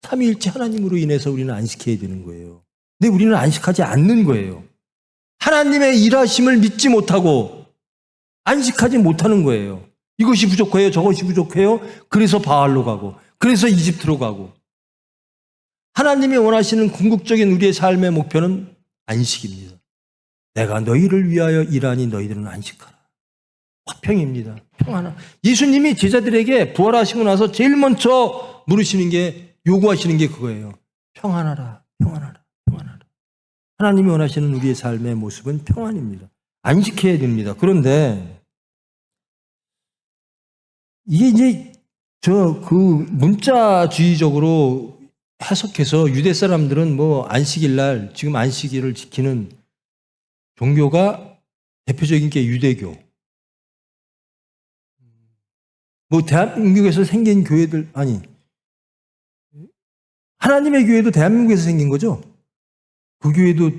삼위일체 하나님으로 인해서 우리는 안식해야 되는 거예요. 근데 우리는 안식하지 않는 거예요. 하나님의 일하심을 믿지 못하고 안식하지 못하는 거예요. 이것이 부족해요, 저것이 부족해요. 그래서 바알로 가고, 그래서 이집트로 가고. 하나님이 원하시는 궁극적인 우리의 삶의 목표는 안식입니다. 내가 너희를 위하여 일하니 너희들은 안식하라. 화평입니다. 평안하. 예수님이 제자들에게 부활하시고 나서 제일 먼저 물으시는 게, 요구하시는 게 그거예요. 평안하라, 평안하라, 평안하라. 하나님이 원하시는 우리의 삶의 모습은 평안입니다. 안식해야 됩니다. 그런데 이게 이제 그 문자주의적으로 해석해서 유대 사람들은 뭐 안식일 날, 지금 안식일을 지키는 종교가 대표적인 게 유대교. 뭐 대한민국에서 생긴 교회들, 아니, 하나님의 교회도 대한민국에서 생긴 거죠. 그 교회도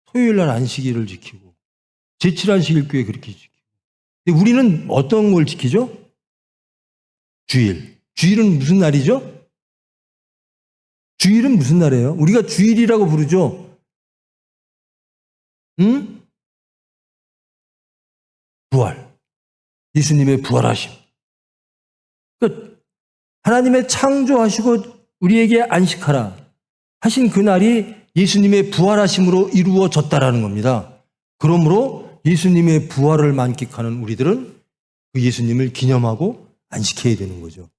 토요일 날 안식일을 지키고, 제7안식일 교회 그렇게 지키고. 근데 우리는 어떤 걸 지키죠? 주일. 주일은 무슨 날이죠? 주일은 무슨 날이에요? 우리가 주일이라고 부르죠? 응? 부활. 예수님의 부활하심. 그러니까 하나님의 창조하시고 우리에게 안식하라 하신 그 날이 예수님의 부활하심으로 이루어졌다라는 겁니다. 그러므로 예수님의 부활을 만끽하는 우리들은 그 예수님을 기념하고 안식해야 되는 거죠.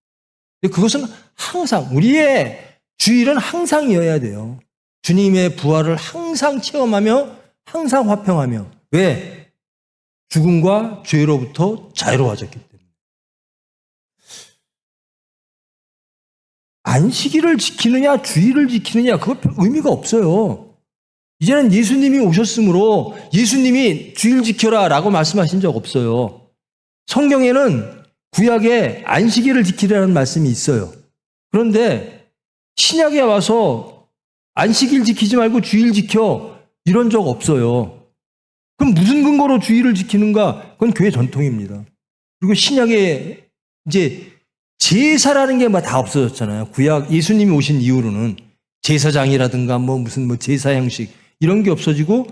근데 그것은 항상, 우리의 주일은 항상이어야 돼요. 주님의 부활을 항상 체험하며 항상 화평하며. 왜? 죽음과 죄로부터 자유로워졌기 때문에. 안식일을 지키느냐 주일을 지키느냐 그거 별 의미가 없어요. 이제는 예수님이 오셨으므로 예수님이 주일 지켜라 라고 말씀하신 적 없어요. 성경에는 구약에 안식일을 지키라는 말씀이 있어요. 그런데 신약에 와서 안식일 지키지 말고 주일 지켜 이런 적 없어요. 그럼 무슨 근거로 주일을 지키는가? 그건 교회 전통입니다. 그리고 신약에 이제 제사라는 게 다 없어졌잖아요. 구약 예수님이 오신 이후로는 제사장이라든가 무슨 제사 형식 이런 게 없어지고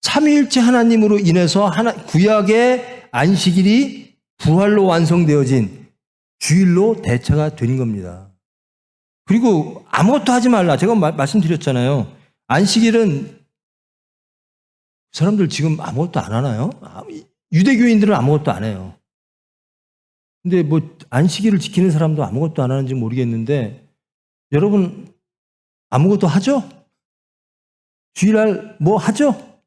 삼위일체 하나님으로 인해서 구약의 안식일이 부활로 완성되어진 주일로 대체가 된 겁니다. 그리고 아무것도 하지 말라. 제가 말씀드렸잖아요. 안식일은 사람들 지금 아무것도 안 하나요? 유대교인들은 아무것도 안 해요. 근데 안식일을 지키는 사람도 아무것도 안 하는지 모르겠는데 여러분 아무것도 하죠? 주일날 하죠?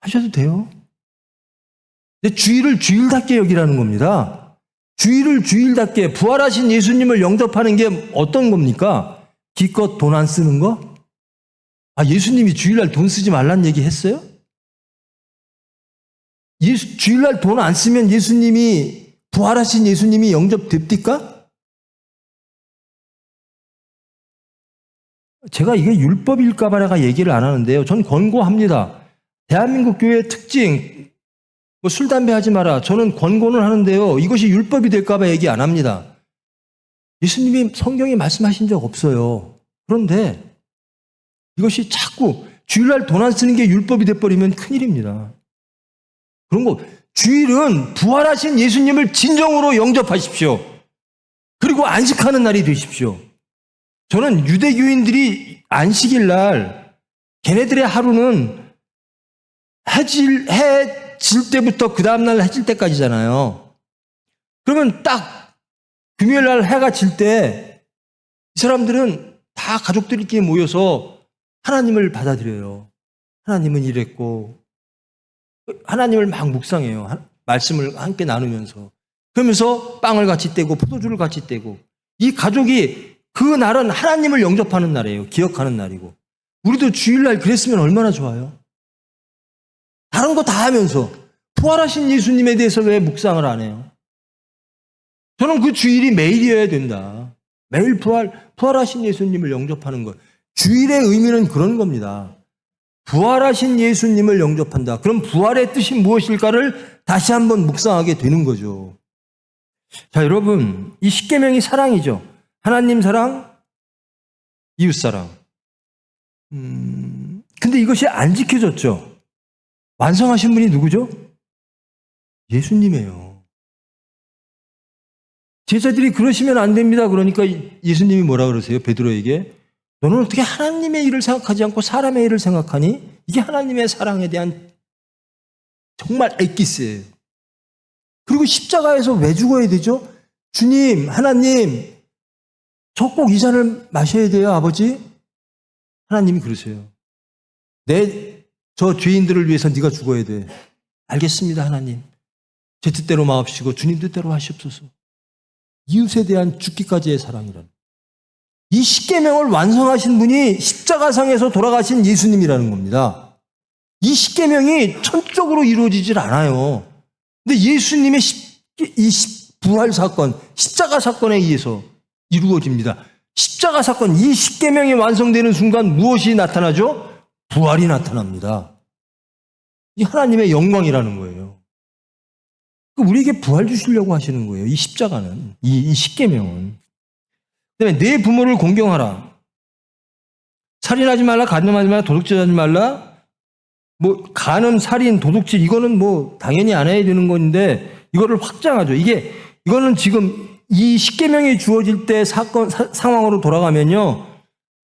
하셔도 돼요. 근데 주일을 주일답게 여기라는 겁니다. 주일을 주일답게 부활하신 예수님을 영접하는 게 어떤 겁니까? 기껏 돈 안 쓰는 거? 예수님이 주일날 돈 쓰지 말란 얘기 했어요? 주일날 돈 안 쓰면 예수님이 부활하신 예수님이 영접됩니까? 제가 이게 율법일까봐 내가 얘기를 안 하는데요. 전 권고합니다. 대한민국 교회의 특징, 뭐 술, 담배 하지 마라. 저는 권고는 하는데요. 이것이 율법이 될까봐 얘기 안 합니다. 예수님이 성경에 말씀하신 적 없어요. 그런데 이것이 자꾸 주일날 돈 안 쓰는 게 율법이 돼버리면 큰일입니다. 그런 거, 주일은 부활하신 예수님을 진정으로 영접하십시오. 그리고 안식하는 날이 되십시오. 저는 유대교인들이 안식일 날 걔네들의 하루는 해 질 때부터 그 다음날 해질 때까지잖아요. 그러면 딱 금요일 날 해가 질 때 이 사람들은 다 가족들끼리 모여서 하나님을 받아들여요. 하나님은 이랬고, 하나님을 막 묵상해요. 말씀을 함께 나누면서. 그러면서 빵을 같이 떼고 포도주를 같이 떼고, 이 가족이 그 날은 하나님을 영접하는 날이에요. 기억하는 날이고. 우리도 주일날 그랬으면 얼마나 좋아요. 다른 거 다 하면서 부활하신 예수님에 대해서 왜 묵상을 안 해요? 저는 그 주일이 매일이어야 된다. 매일 부활하신 예수님을 영접하는 것. 주일의 의미는 그런 겁니다. 부활하신 예수님을 영접한다. 그럼 부활의 뜻이 무엇일까를 다시 한번 묵상하게 되는 거죠. 자, 여러분, 이 십계명이 사랑이죠. 하나님 사랑, 이웃 사랑. 근데 이것이 안 지켜졌죠. 완성하신 분이 누구죠? 예수님이에요. 제자들이 그러시면 안 됩니다. 그러니까 예수님이 뭐라 그러세요? 베드로에게. 너는 어떻게 하나님의 일을 생각하지 않고 사람의 일을 생각하니? 이게 하나님의 사랑에 대한 정말 엑기스예요. 그리고 십자가에서 왜 죽어야 되죠? 주님, 하나님, 저 꼭 이 잔을 마셔야 돼요, 아버지? 하나님이 그러세요. 저 죄인들을 위해서 네가 죽어야 돼. 알겠습니다, 하나님. 제 뜻대로 마옵시고 주님 뜻대로 하시옵소서. 이웃에 대한 죽기까지의 사랑이라는. 이 십계명을 완성하신 분이 십자가상에서 돌아가신 예수님이라는 겁니다. 이 십계명이 천적으로 이루어지질 않아요. 근데 예수님의 이 부활 사건, 십자가 사건에 의해서 이루어집니다. 십자가 사건, 이 십계명이 완성되는 순간 무엇이 나타나죠? 부활이 나타납니다. 이 하나님의 영광이라는 거예요. 우리에게 부활 주시려고 하시는 거예요. 이 십자가는, 이 십계명은. 그다음에 내 부모를 공경하라. 살인하지 말라, 간음하지 말라, 도둑질하지 말라. 뭐 간음, 살인, 도둑질 이거는 뭐 당연히 안 해야 되는 건데 이거를 확장하죠. 이거는 지금 이 십계명이 주어질 때 상황으로 돌아가면요.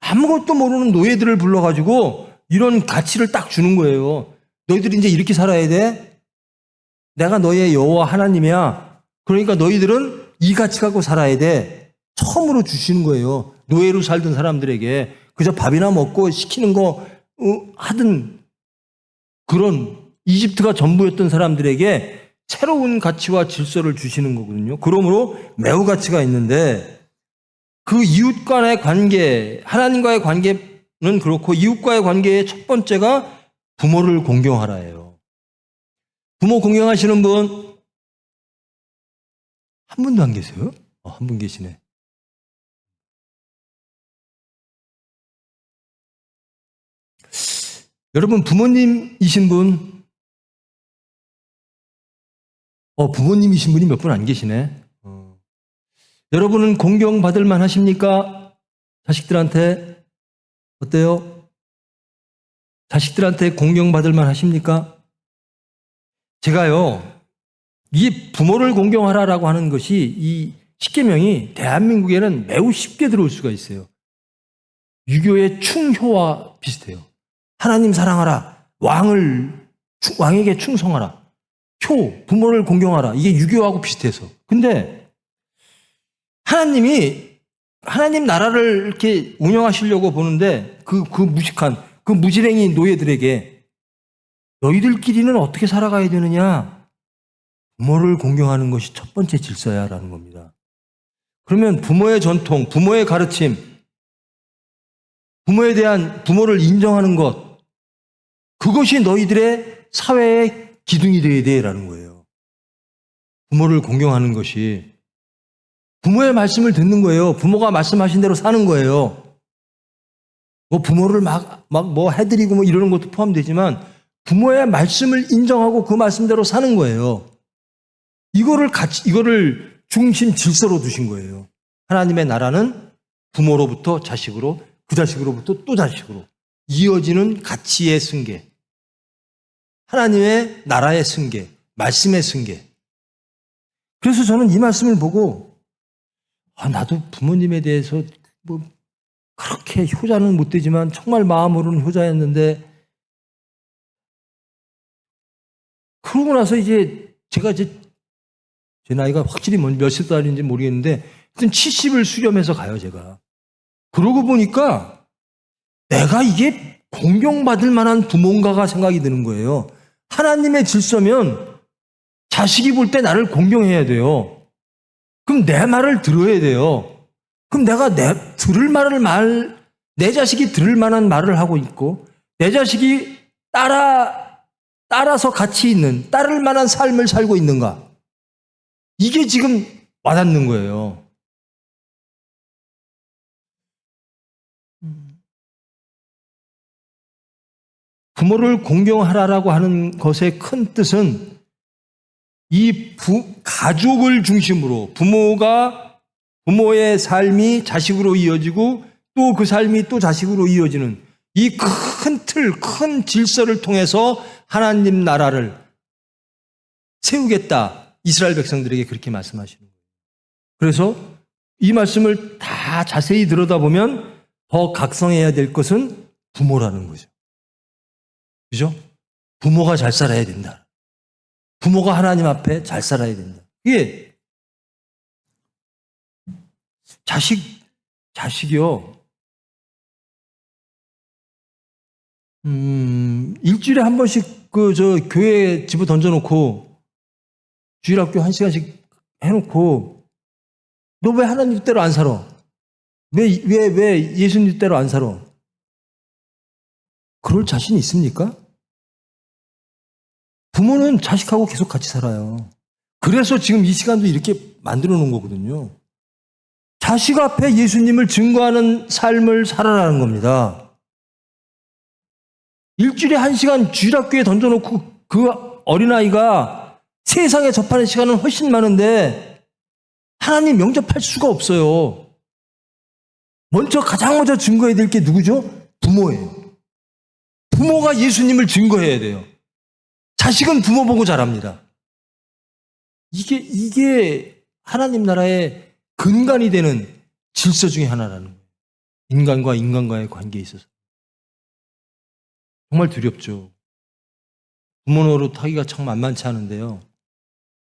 아무것도 모르는 노예들을 불러가지고 이런 가치를 딱 주는 거예요. 너희들이 이제 이렇게 살아야 돼. 내가 너희의 여호와 하나님이야. 그러니까 너희들은 이 가치 갖고 살아야 돼. 처음으로 주시는 거예요. 노예로 살던 사람들에게 그저 밥이나 먹고 시키는 거 하든 그런 이집트가 전부였던 사람들에게 새로운 가치와 질서를 주시는 거거든요. 그러므로 매우 가치가 있는데 그 이웃 간의 관계, 하나님과의 관계는 그렇고 이웃과의 관계의 첫 번째가 부모를 공경하라예요. 부모 공경하시는 분? 한 분도 안 계세요? 한 분 계시네. 여러분 부모님이신 분? 부모님이신 분이 몇 분 안 계시네. 여러분은 공경받을 만 하십니까? 자식들한테? 어때요? 자식들한테 공경받을 만 하십니까? 제가요, 이 부모를 공경하라라고 하는 것이 이 십계명이 대한민국에는 매우 쉽게 들어올 수가 있어요. 유교의 충효와 비슷해요. 하나님 사랑하라. 왕에게 충성하라. 효, 부모를 공경하라. 이게 유교하고 비슷해서. 근데 하나님 나라를 이렇게 운영하시려고 보는데 그 무식한, 그 무지랭이 노예들에게 너희들끼리는 어떻게 살아가야 되느냐? 부모를 공경하는 것이 첫 번째 질서야라는 겁니다. 그러면 부모의 전통, 부모의 가르침, 부모를 인정하는 것, 그것이 너희들의 사회의 기둥이 되어야 돼라는 거예요. 부모를 공경하는 것이 부모의 말씀을 듣는 거예요. 부모가 말씀하신 대로 사는 거예요. 뭐 부모를 막 뭐 해드리고 뭐 이러는 것도 포함되지만 부모의 말씀을 인정하고 그 말씀대로 사는 거예요. 이거를 중심 질서로 두신 거예요. 하나님의 나라는 부모로부터 자식으로, 그 자식으로부터 또 자식으로 이어지는 가치의 승계. 하나님의 나라의 승계, 말씀의 승계. 그래서 저는 이 말씀을 보고 나도 부모님에 대해서 뭐 그렇게 효자는 못 되지만 정말 마음으로는 효자였는데, 그러고 나서 제가 제 나이가 확실히 몇십 살인지 모르겠는데 하여튼 70을 수렴해서 가요, 제가. 그러고 보니까 내가 이게 공경받을 만한 부모인가가 생각이 드는 거예요. 하나님의 질서면 자식이 볼 때 나를 공경해야 돼요. 그럼 내 말을 들어야 돼요. 그럼 내가 내 자식이 들을 만한 말을 하고 있고, 내 자식이 따라서 가치 있는, 따를 만한 삶을 살고 있는가? 이게 지금 와닿는 거예요. 부모를 공경하라라고 하는 것의 큰 뜻은 이 가족을 중심으로 부모의 삶이 자식으로 이어지고 또 그 삶이 또 자식으로 이어지는 이 큰 틀, 큰 질서를 통해서 하나님 나라를 세우겠다. 이스라엘 백성들에게 그렇게 말씀하시는 거예요. 그래서 이 말씀을 다 자세히 들여다보면 더 각성해야 될 것은 부모라는 거죠. 그죠? 부모가 잘 살아야 된다. 부모가 하나님 앞에 잘 살아야 된다. 이게 자식이요. 일주일에 한 번씩 교회에 집어 던져놓고 주일학교 1시간씩 해놓고 너 왜 하나님 뜻대로 안 살아? 왜 예수님 뜻대로 안 살아? 그럴 자신 있습니까? 부모는 자식하고 계속 같이 살아요. 그래서 지금 이 시간도 이렇게 만들어 놓은 거거든요. 자식 앞에 예수님을 증거하는 삶을 살아라는 겁니다. 일주일에 1시간 주일학교에 던져놓고 그 어린아이가 세상에 접하는 시간은 훨씬 많은데 하나님 영접할 수가 없어요. 가장 먼저 증거해야 될 게 누구죠? 부모예요. 부모가 예수님을 증거해야 돼요. 자식은 부모 보고 자랍니다. 이게 하나님 나라의 근간이 되는 질서 중에 하나라는 거예요. 인간과 인간과의 관계에 있어서. 정말 두렵죠. 부모 노릇하기가 참 만만치 않은데요.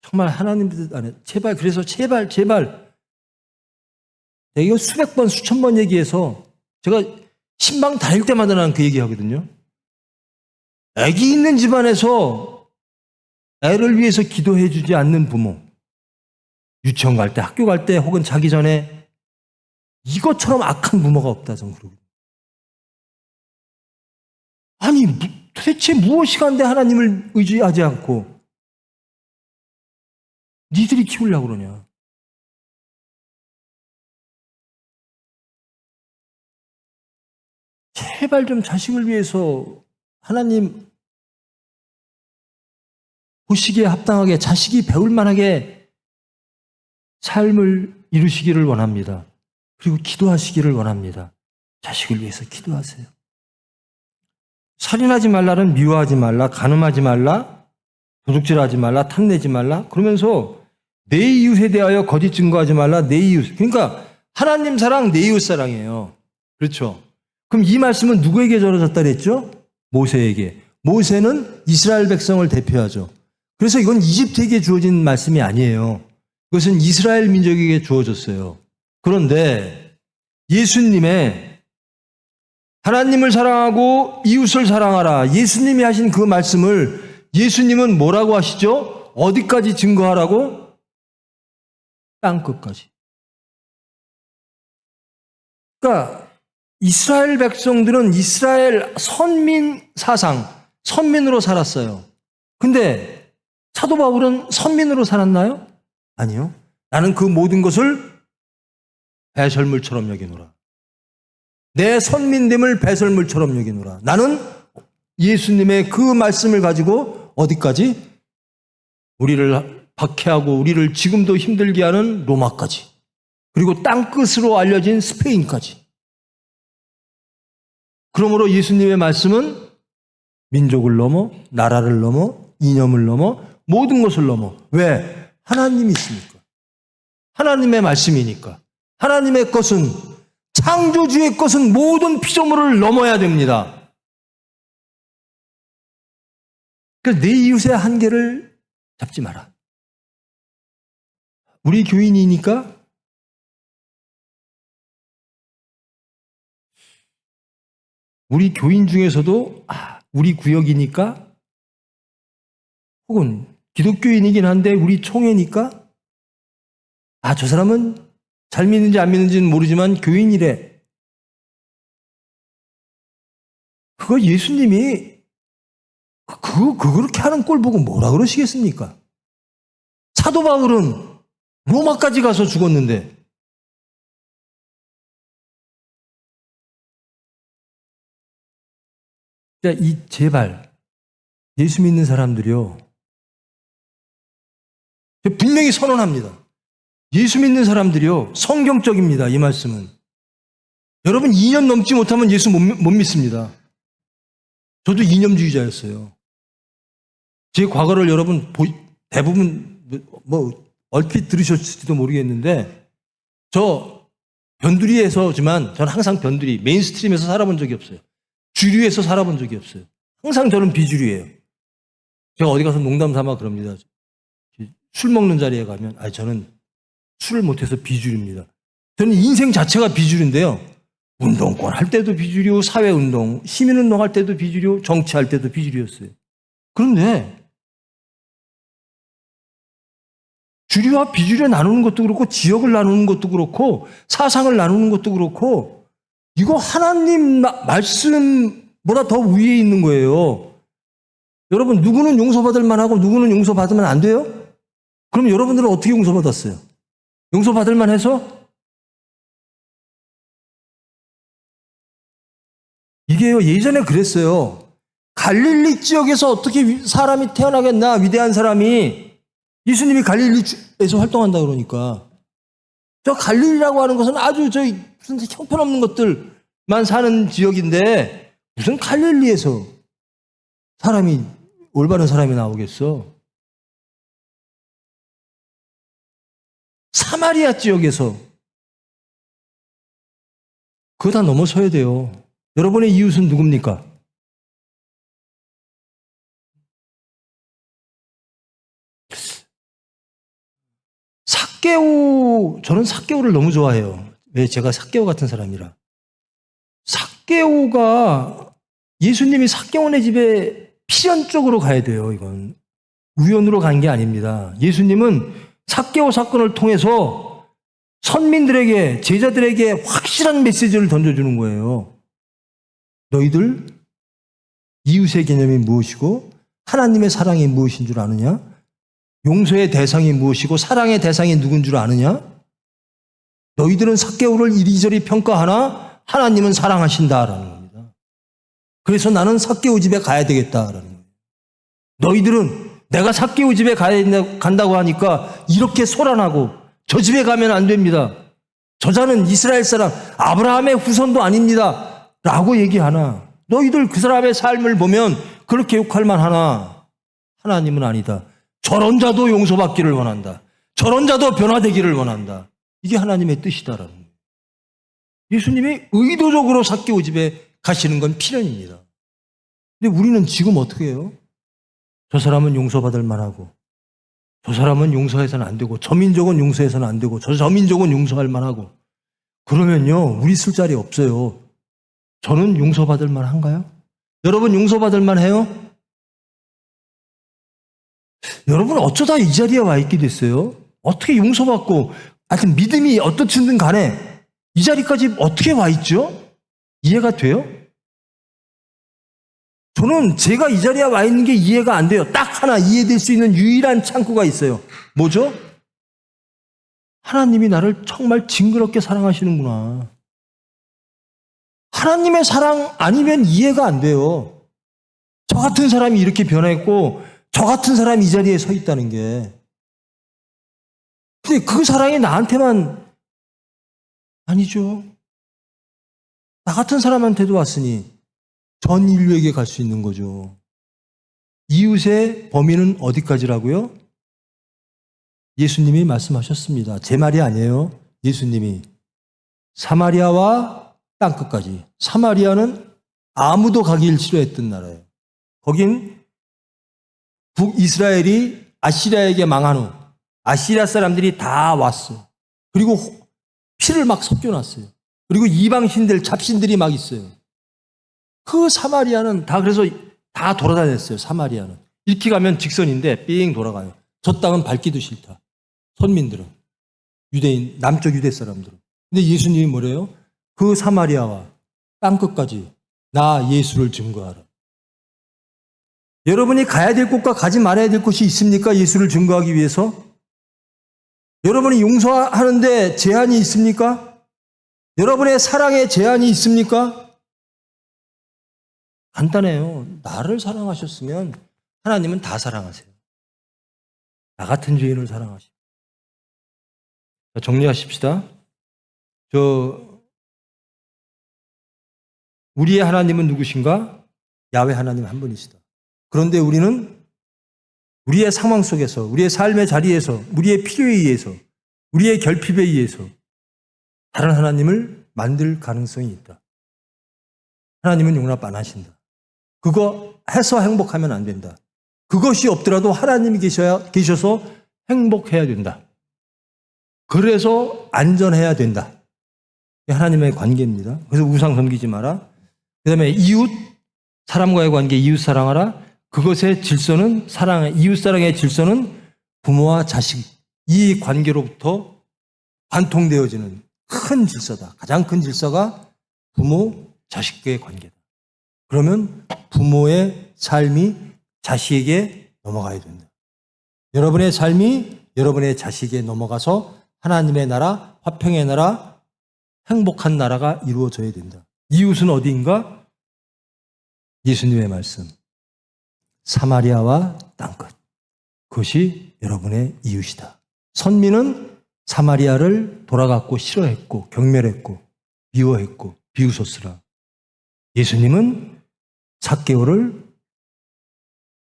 정말 하나님 뜻 안에 제발, 그래서 제발 내가 이거 수백 번 수천 번 얘기해서 제가 신방 다닐 때마다 난 그 얘기 하거든요. 애기 있는 집안에서 애를 위해서 기도해 주지 않는 부모, 유치원 갈 때, 학교 갈 때, 혹은 자기 전에 이것처럼 악한 부모가 없다, 저는 그러거든요. 아니, 도대체 무엇이 간데 하나님을 의지하지 않고 니들이 키우려고 그러냐. 제발 좀 자식을 위해서 하나님 보시기에 합당하게, 자식이 배울 만하게 삶을 이루시기를 원합니다. 그리고 기도하시기를 원합니다. 자식을 위해서 기도하세요. 살인하지 말라는 미워하지 말라, 간음하지 말라, 도둑질하지 말라, 탐내지 말라. 그러면서 내 이웃에 대하여 거짓 증거하지 말라, 내 이웃. 그러니까 하나님 사랑, 내 이웃 사랑이에요. 그렇죠? 그럼 이 말씀은 누구에게 전해졌다 그랬죠? 모세에게. 모세는 이스라엘 백성을 대표하죠. 그래서 이건 이집트에게 주어진 말씀이 아니에요. 이것은 이스라엘 민족에게 주어졌어요. 그런데 예수님의 하나님을 사랑하고 이웃을 사랑하라, 예수님이 하신 그 말씀을 예수님은 뭐라고 하시죠? 어디까지 증거하라고? 땅끝까지. 그러니까 이스라엘 백성들은 이스라엘 선민 사상, 선민으로 살았어요. 근데 사도 바울은 선민으로 살았나요? 아니요. 나는 그 모든 것을 배설물처럼 여기노라. 내 선민됨을 배설물처럼 여기노라. 나는 예수님의 그 말씀을 가지고 어디까지? 우리를 박해하고 우리를 지금도 힘들게 하는 로마까지, 그리고 땅끝으로 알려진 스페인까지. 그러므로 예수님의 말씀은 민족을 넘어, 나라를 넘어, 이념을 넘어, 모든 것을 넘어. 왜? 하나님이 있으니까. 하나님의 말씀이니까. 하나님의 것은, 창조주의 것은 모든 피조물을 넘어야 됩니다. 그래서 내 이웃의 한계를 잡지 마라. 우리 교인이니까 우리 교인 중에서도 우리 구역이니까, 혹은 기독교인이긴 한데 우리 총회니까, 저 사람은 잘 믿는지 안 믿는지는 모르지만 교인이래. 그거 예수님이 그렇게 하는 꼴 보고 뭐라 그러시겠습니까? 사도 바울은 로마까지 가서 죽었는데, 제발 예수 믿는 사람들이요, 분명히 선언합니다. 예수 믿는 사람들이요, 성경적입니다. 이 말씀은. 여러분 2년 넘지 못하면 예수 못 믿습니다. 저도 이념주의자였어요. 제 과거를 여러분 대부분 얼핏 들으셨을지도 모르겠는데, 저 변두리에서지만 저는 항상 변두리, 메인스트림에서 살아본 적이 없어요. 주류에서 살아본 적이 없어요. 항상 저는 비주류예요. 제가 어디 가서 농담 삼아 그럽니다. 술 먹는 자리에 가면 저는 술을 못해서 비주류입니다. 저는 인생 자체가 비주류인데요. 운동권 할 때도 비주류, 사회운동, 시민운동 할 때도 비주류, 정치할 때도 비주류였어요. 그런데 주류와 비주류 나누는 것도 그렇고, 지역을 나누는 것도 그렇고, 사상을 나누는 것도 그렇고, 이거 하나님 말씀보다 더 위에 있는 거예요. 여러분, 누구는 용서받을 만하고 누구는 용서받으면 안 돼요? 그럼 여러분들은 어떻게 용서받았어요? 용서받을 만해서? 이게요, 예전에 그랬어요. 갈릴리 지역에서 어떻게 사람이 태어나겠나, 위대한 사람이. 예수님이 갈릴리에서 활동한다 그러니까. 저 갈릴리라고 하는 것은 아주 무슨 형편없는 것들만 사는 지역인데, 무슨 갈릴리에서 올바른 사람이 나오겠어? 사마리아 지역에서. 그거 다 넘어서야 돼요. 여러분의 이웃은 누굽니까? 저는 삭개오를 너무 좋아해요. 왜? 제가 삭개오 같은 사람이라. 삭개오가, 예수님이 삭개오네 집에 필연적으로 가야 돼요. 이건 우연으로 간 게 아닙니다. 예수님은 삭개오 사건을 통해서 선민들에게, 제자들에게 확실한 메시지를 던져주는 거예요. 너희들 이웃의 개념이 무엇이고 하나님의 사랑이 무엇인 줄 아느냐? 용서의 대상이 무엇이고 사랑의 대상이 누군 줄 아느냐? 너희들은 삭개오를 이리저리 평가하나 하나님은 사랑하신다라는 겁니다. 그래서 나는 삭개오 집에 가야 되겠다라는 거예요. 너희들은 내가 삭개오 집에 간다고 하니까 이렇게 소란하고, 저 집에 가면 안 됩니다. 저자는 이스라엘 사람 아브라함의 후손도 아닙니다 라고 얘기하나, 너희들 그 사람의 삶을 보면 그렇게 욕할 만하나 하나님은 아니다. 저런 자도 용서받기를 원한다. 저런 자도 변화되기를 원한다. 이게 하나님의 뜻이다라는 거예요. 예수님이 의도적으로 삭개오 집에 가시는 건 필연입니다. 근데 우리는 지금 어떻게 해요? 저 사람은 용서받을 만하고, 저 사람은 용서해서는 안 되고, 저 민족은 용서해서는 안 되고, 저 민족은 용서할 만하고. 그러면요, 우리 쓸 자리 없어요. 저는 용서받을 만한가요? 여러분 용서받을 만해요? 여러분 어쩌다 이 자리에 와 있게 됐어요? 어떻게 용서받고, 하여튼 믿음이 어떻든 간에 이 자리까지 어떻게 와 있죠? 이해가 돼요? 저는 제가 이 자리에 와 있는 게 이해가 안 돼요. 딱 하나 이해될 수 있는 유일한 창구가 있어요. 뭐죠? 하나님이 나를 정말 징그럽게 사랑하시는구나. 하나님의 사랑 아니면 이해가 안 돼요. 저 같은 사람이 이렇게 변했고 저 같은 사람이 이 자리에 서 있다는 게. 근데 그 사랑이 나한테만 아니죠. 나 같은 사람한테도 왔으니 전 인류에게 갈 수 있는 거죠. 이웃의 범위는 어디까지라고요? 예수님이 말씀하셨습니다. 제 말이 아니에요. 예수님이. 사마리아와 땅끝까지. 사마리아는 아무도 가기를 싫어했던 나라예요. 거긴 북이스라엘이 아시리아에게 망한 후 아시리아 사람들이 다 왔어. 그리고 피를 막 섞여놨어요. 그리고 이방신들, 잡신들이 막 있어요. 그 사마리아는 다 그래서 다 돌아다녔어요. 사마리아는. 이렇게 가면 직선인데 삥 돌아가요. 저 땅은 밟기도 싫다. 선민들은. 유대인, 남쪽 유대 사람들은. 근데 예수님이 뭐래요? 그 사마리아와 땅끝까지 나 예수를 증거하라. 여러분이 가야 될 곳과 가지 말아야 될 곳이 있습니까? 예수를 증거하기 위해서? 여러분이 용서하는데 제한이 있습니까? 여러분의 사랑에 제한이 있습니까? 간단해요. 나를 사랑하셨으면 하나님은 다 사랑하세요. 나 같은 죄인을 사랑하시고. 정리하십시다. 우리의 하나님은 누구신가? 야훼 하나님 한 분이시다. 그런데 우리는 우리의 상황 속에서, 우리의 삶의 자리에서, 우리의 필요에 의해서, 우리의 결핍에 의해서 다른 하나님을 만들 가능성이 있다. 하나님은 용납 안 하신다. 그거 해서 행복하면 안 된다. 그것이 없더라도 하나님이 계셔서 행복해야 된다. 그래서 안전해야 된다. 하나님의 관계입니다. 그래서 우상 섬기지 마라. 그 다음에 이웃, 사람과의 관계, 이웃 사랑하라. 그것의 질서는 이웃 사랑의 질서는 부모와 자식, 이 관계로부터 관통되어지는 큰 질서다. 가장 큰 질서가 부모, 자식과의 관계다. 그러면 부모의 삶이 자식에게 넘어가야 된다. 여러분의 삶이 여러분의 자식에게 넘어가서 하나님의 나라, 화평의 나라, 행복한 나라가 이루어져야 된다. 이웃은 어디인가? 예수님의 말씀. 사마리아와 땅끝. 그것이 여러분의 이웃이다. 선민은 사마리아를 돌아갔고 싫어했고 경멸했고 미워했고 비웃었으나 예수님은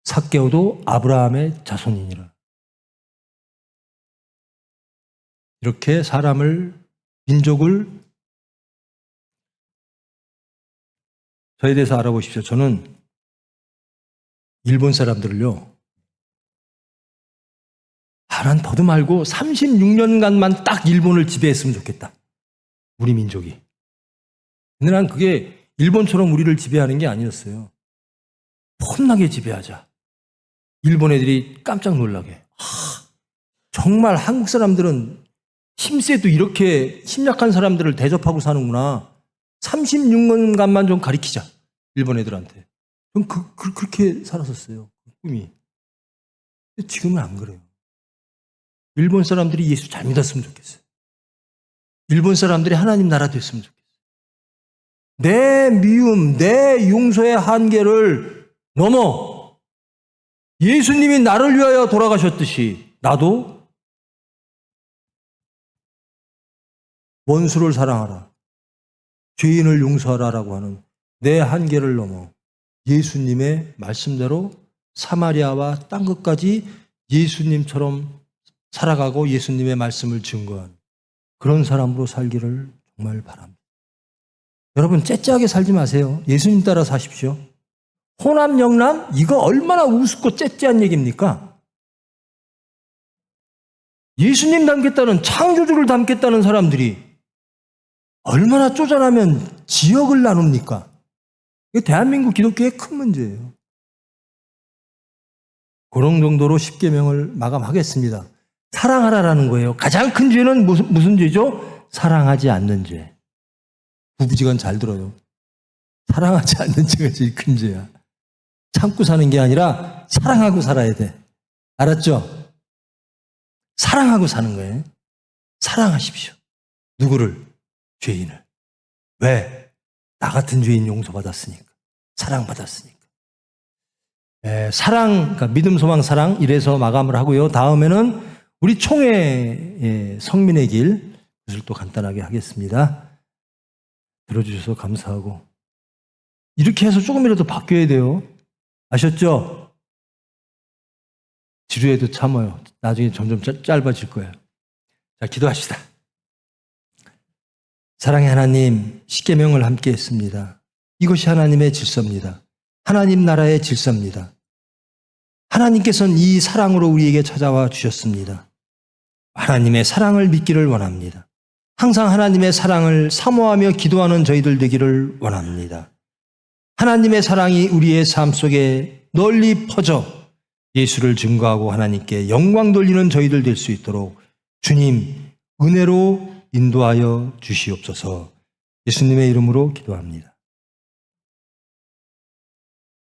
삭개오도 아브라함의 자손이니라. 이렇게 사람을, 민족을 저에 대해서 알아보십시오. 저는 일본 사람들을요, 난 더도 말고 36년간만 딱 일본을 지배했으면 좋겠다. 우리 민족이. 근데 난 그게 일본처럼 우리를 지배하는 게 아니었어요. 폼나게 지배하자. 일본 애들이 깜짝 놀라게. 정말 한국 사람들은 힘세도 이렇게 힘약한 사람들을 대접하고 사는구나. 36년간만 좀 가리키자. 일본 애들한테. 전 그렇게 살았었어요. 꿈이. 근데 지금은 안 그래요. 일본 사람들이 예수 잘 믿었으면 좋겠어요. 일본 사람들이 하나님 나라 됐으면 좋겠어요. 내 미움, 내 용서의 한계를 넘어 예수님이 나를 위하여 돌아가셨듯이 나도 원수를 사랑하라, 죄인을 용서하라라고 하는 내 한계를 넘어 예수님의 말씀대로 사마리아와 땅끝까지 예수님처럼 살아가고 예수님의 말씀을 증거한 그런 사람으로 살기를 정말 바랍니다. 여러분 째째하게 살지 마세요. 예수님 따라 사십시오. 호남 영남 이거 얼마나 우습고 째째한 얘기입니까? 예수님 닮겠다는, 창조주를 닮겠다는 사람들이 얼마나 쪼잔하면 지역을 나눕니까? 이게 대한민국 기독교의 큰 문제예요. 그런 정도로 십계명을 마감하겠습니다. 사랑하라라는 거예요. 가장 큰 죄는 무슨 죄죠? 사랑하지 않는 죄. 부부지간 잘 들어요. 사랑하지 않는 죄가 제일 큰 죄야. 참고 사는 게 아니라 사랑하고 살아야 돼. 알았죠? 사랑하고 사는 거예요. 사랑하십시오. 누구를? 죄인을. 왜? 나 같은 죄인 용서받았으니까. 사랑받았으니까. 사랑, 그러니까 믿음, 소망, 사랑 이래서 마감을 하고요. 다음에는 우리 총회 성민의 길 그것을 또 간단하게 하겠습니다. 들어주셔서 감사하고 이렇게 해서 조금이라도 바뀌어야 돼요. 아셨죠? 지루해도 참아요. 나중에 점점 짧아질 거예요. 자, 기도합시다. 사랑의 하나님, 십계명을 함께 했습니다. 이것이 하나님의 질서입니다. 하나님 나라의 질서입니다. 하나님께서는 이 사랑으로 우리에게 찾아와 주셨습니다. 하나님의 사랑을 믿기를 원합니다. 항상 하나님의 사랑을 사모하며 기도하는 저희들 되기를 원합니다. 하나님의 사랑이 우리의 삶 속에 널리 퍼져 예수를 증거하고 하나님께 영광 돌리는 저희들 될 수 있도록 주님 은혜로 인도하여 주시옵소서. 예수님의 이름으로 기도합니다.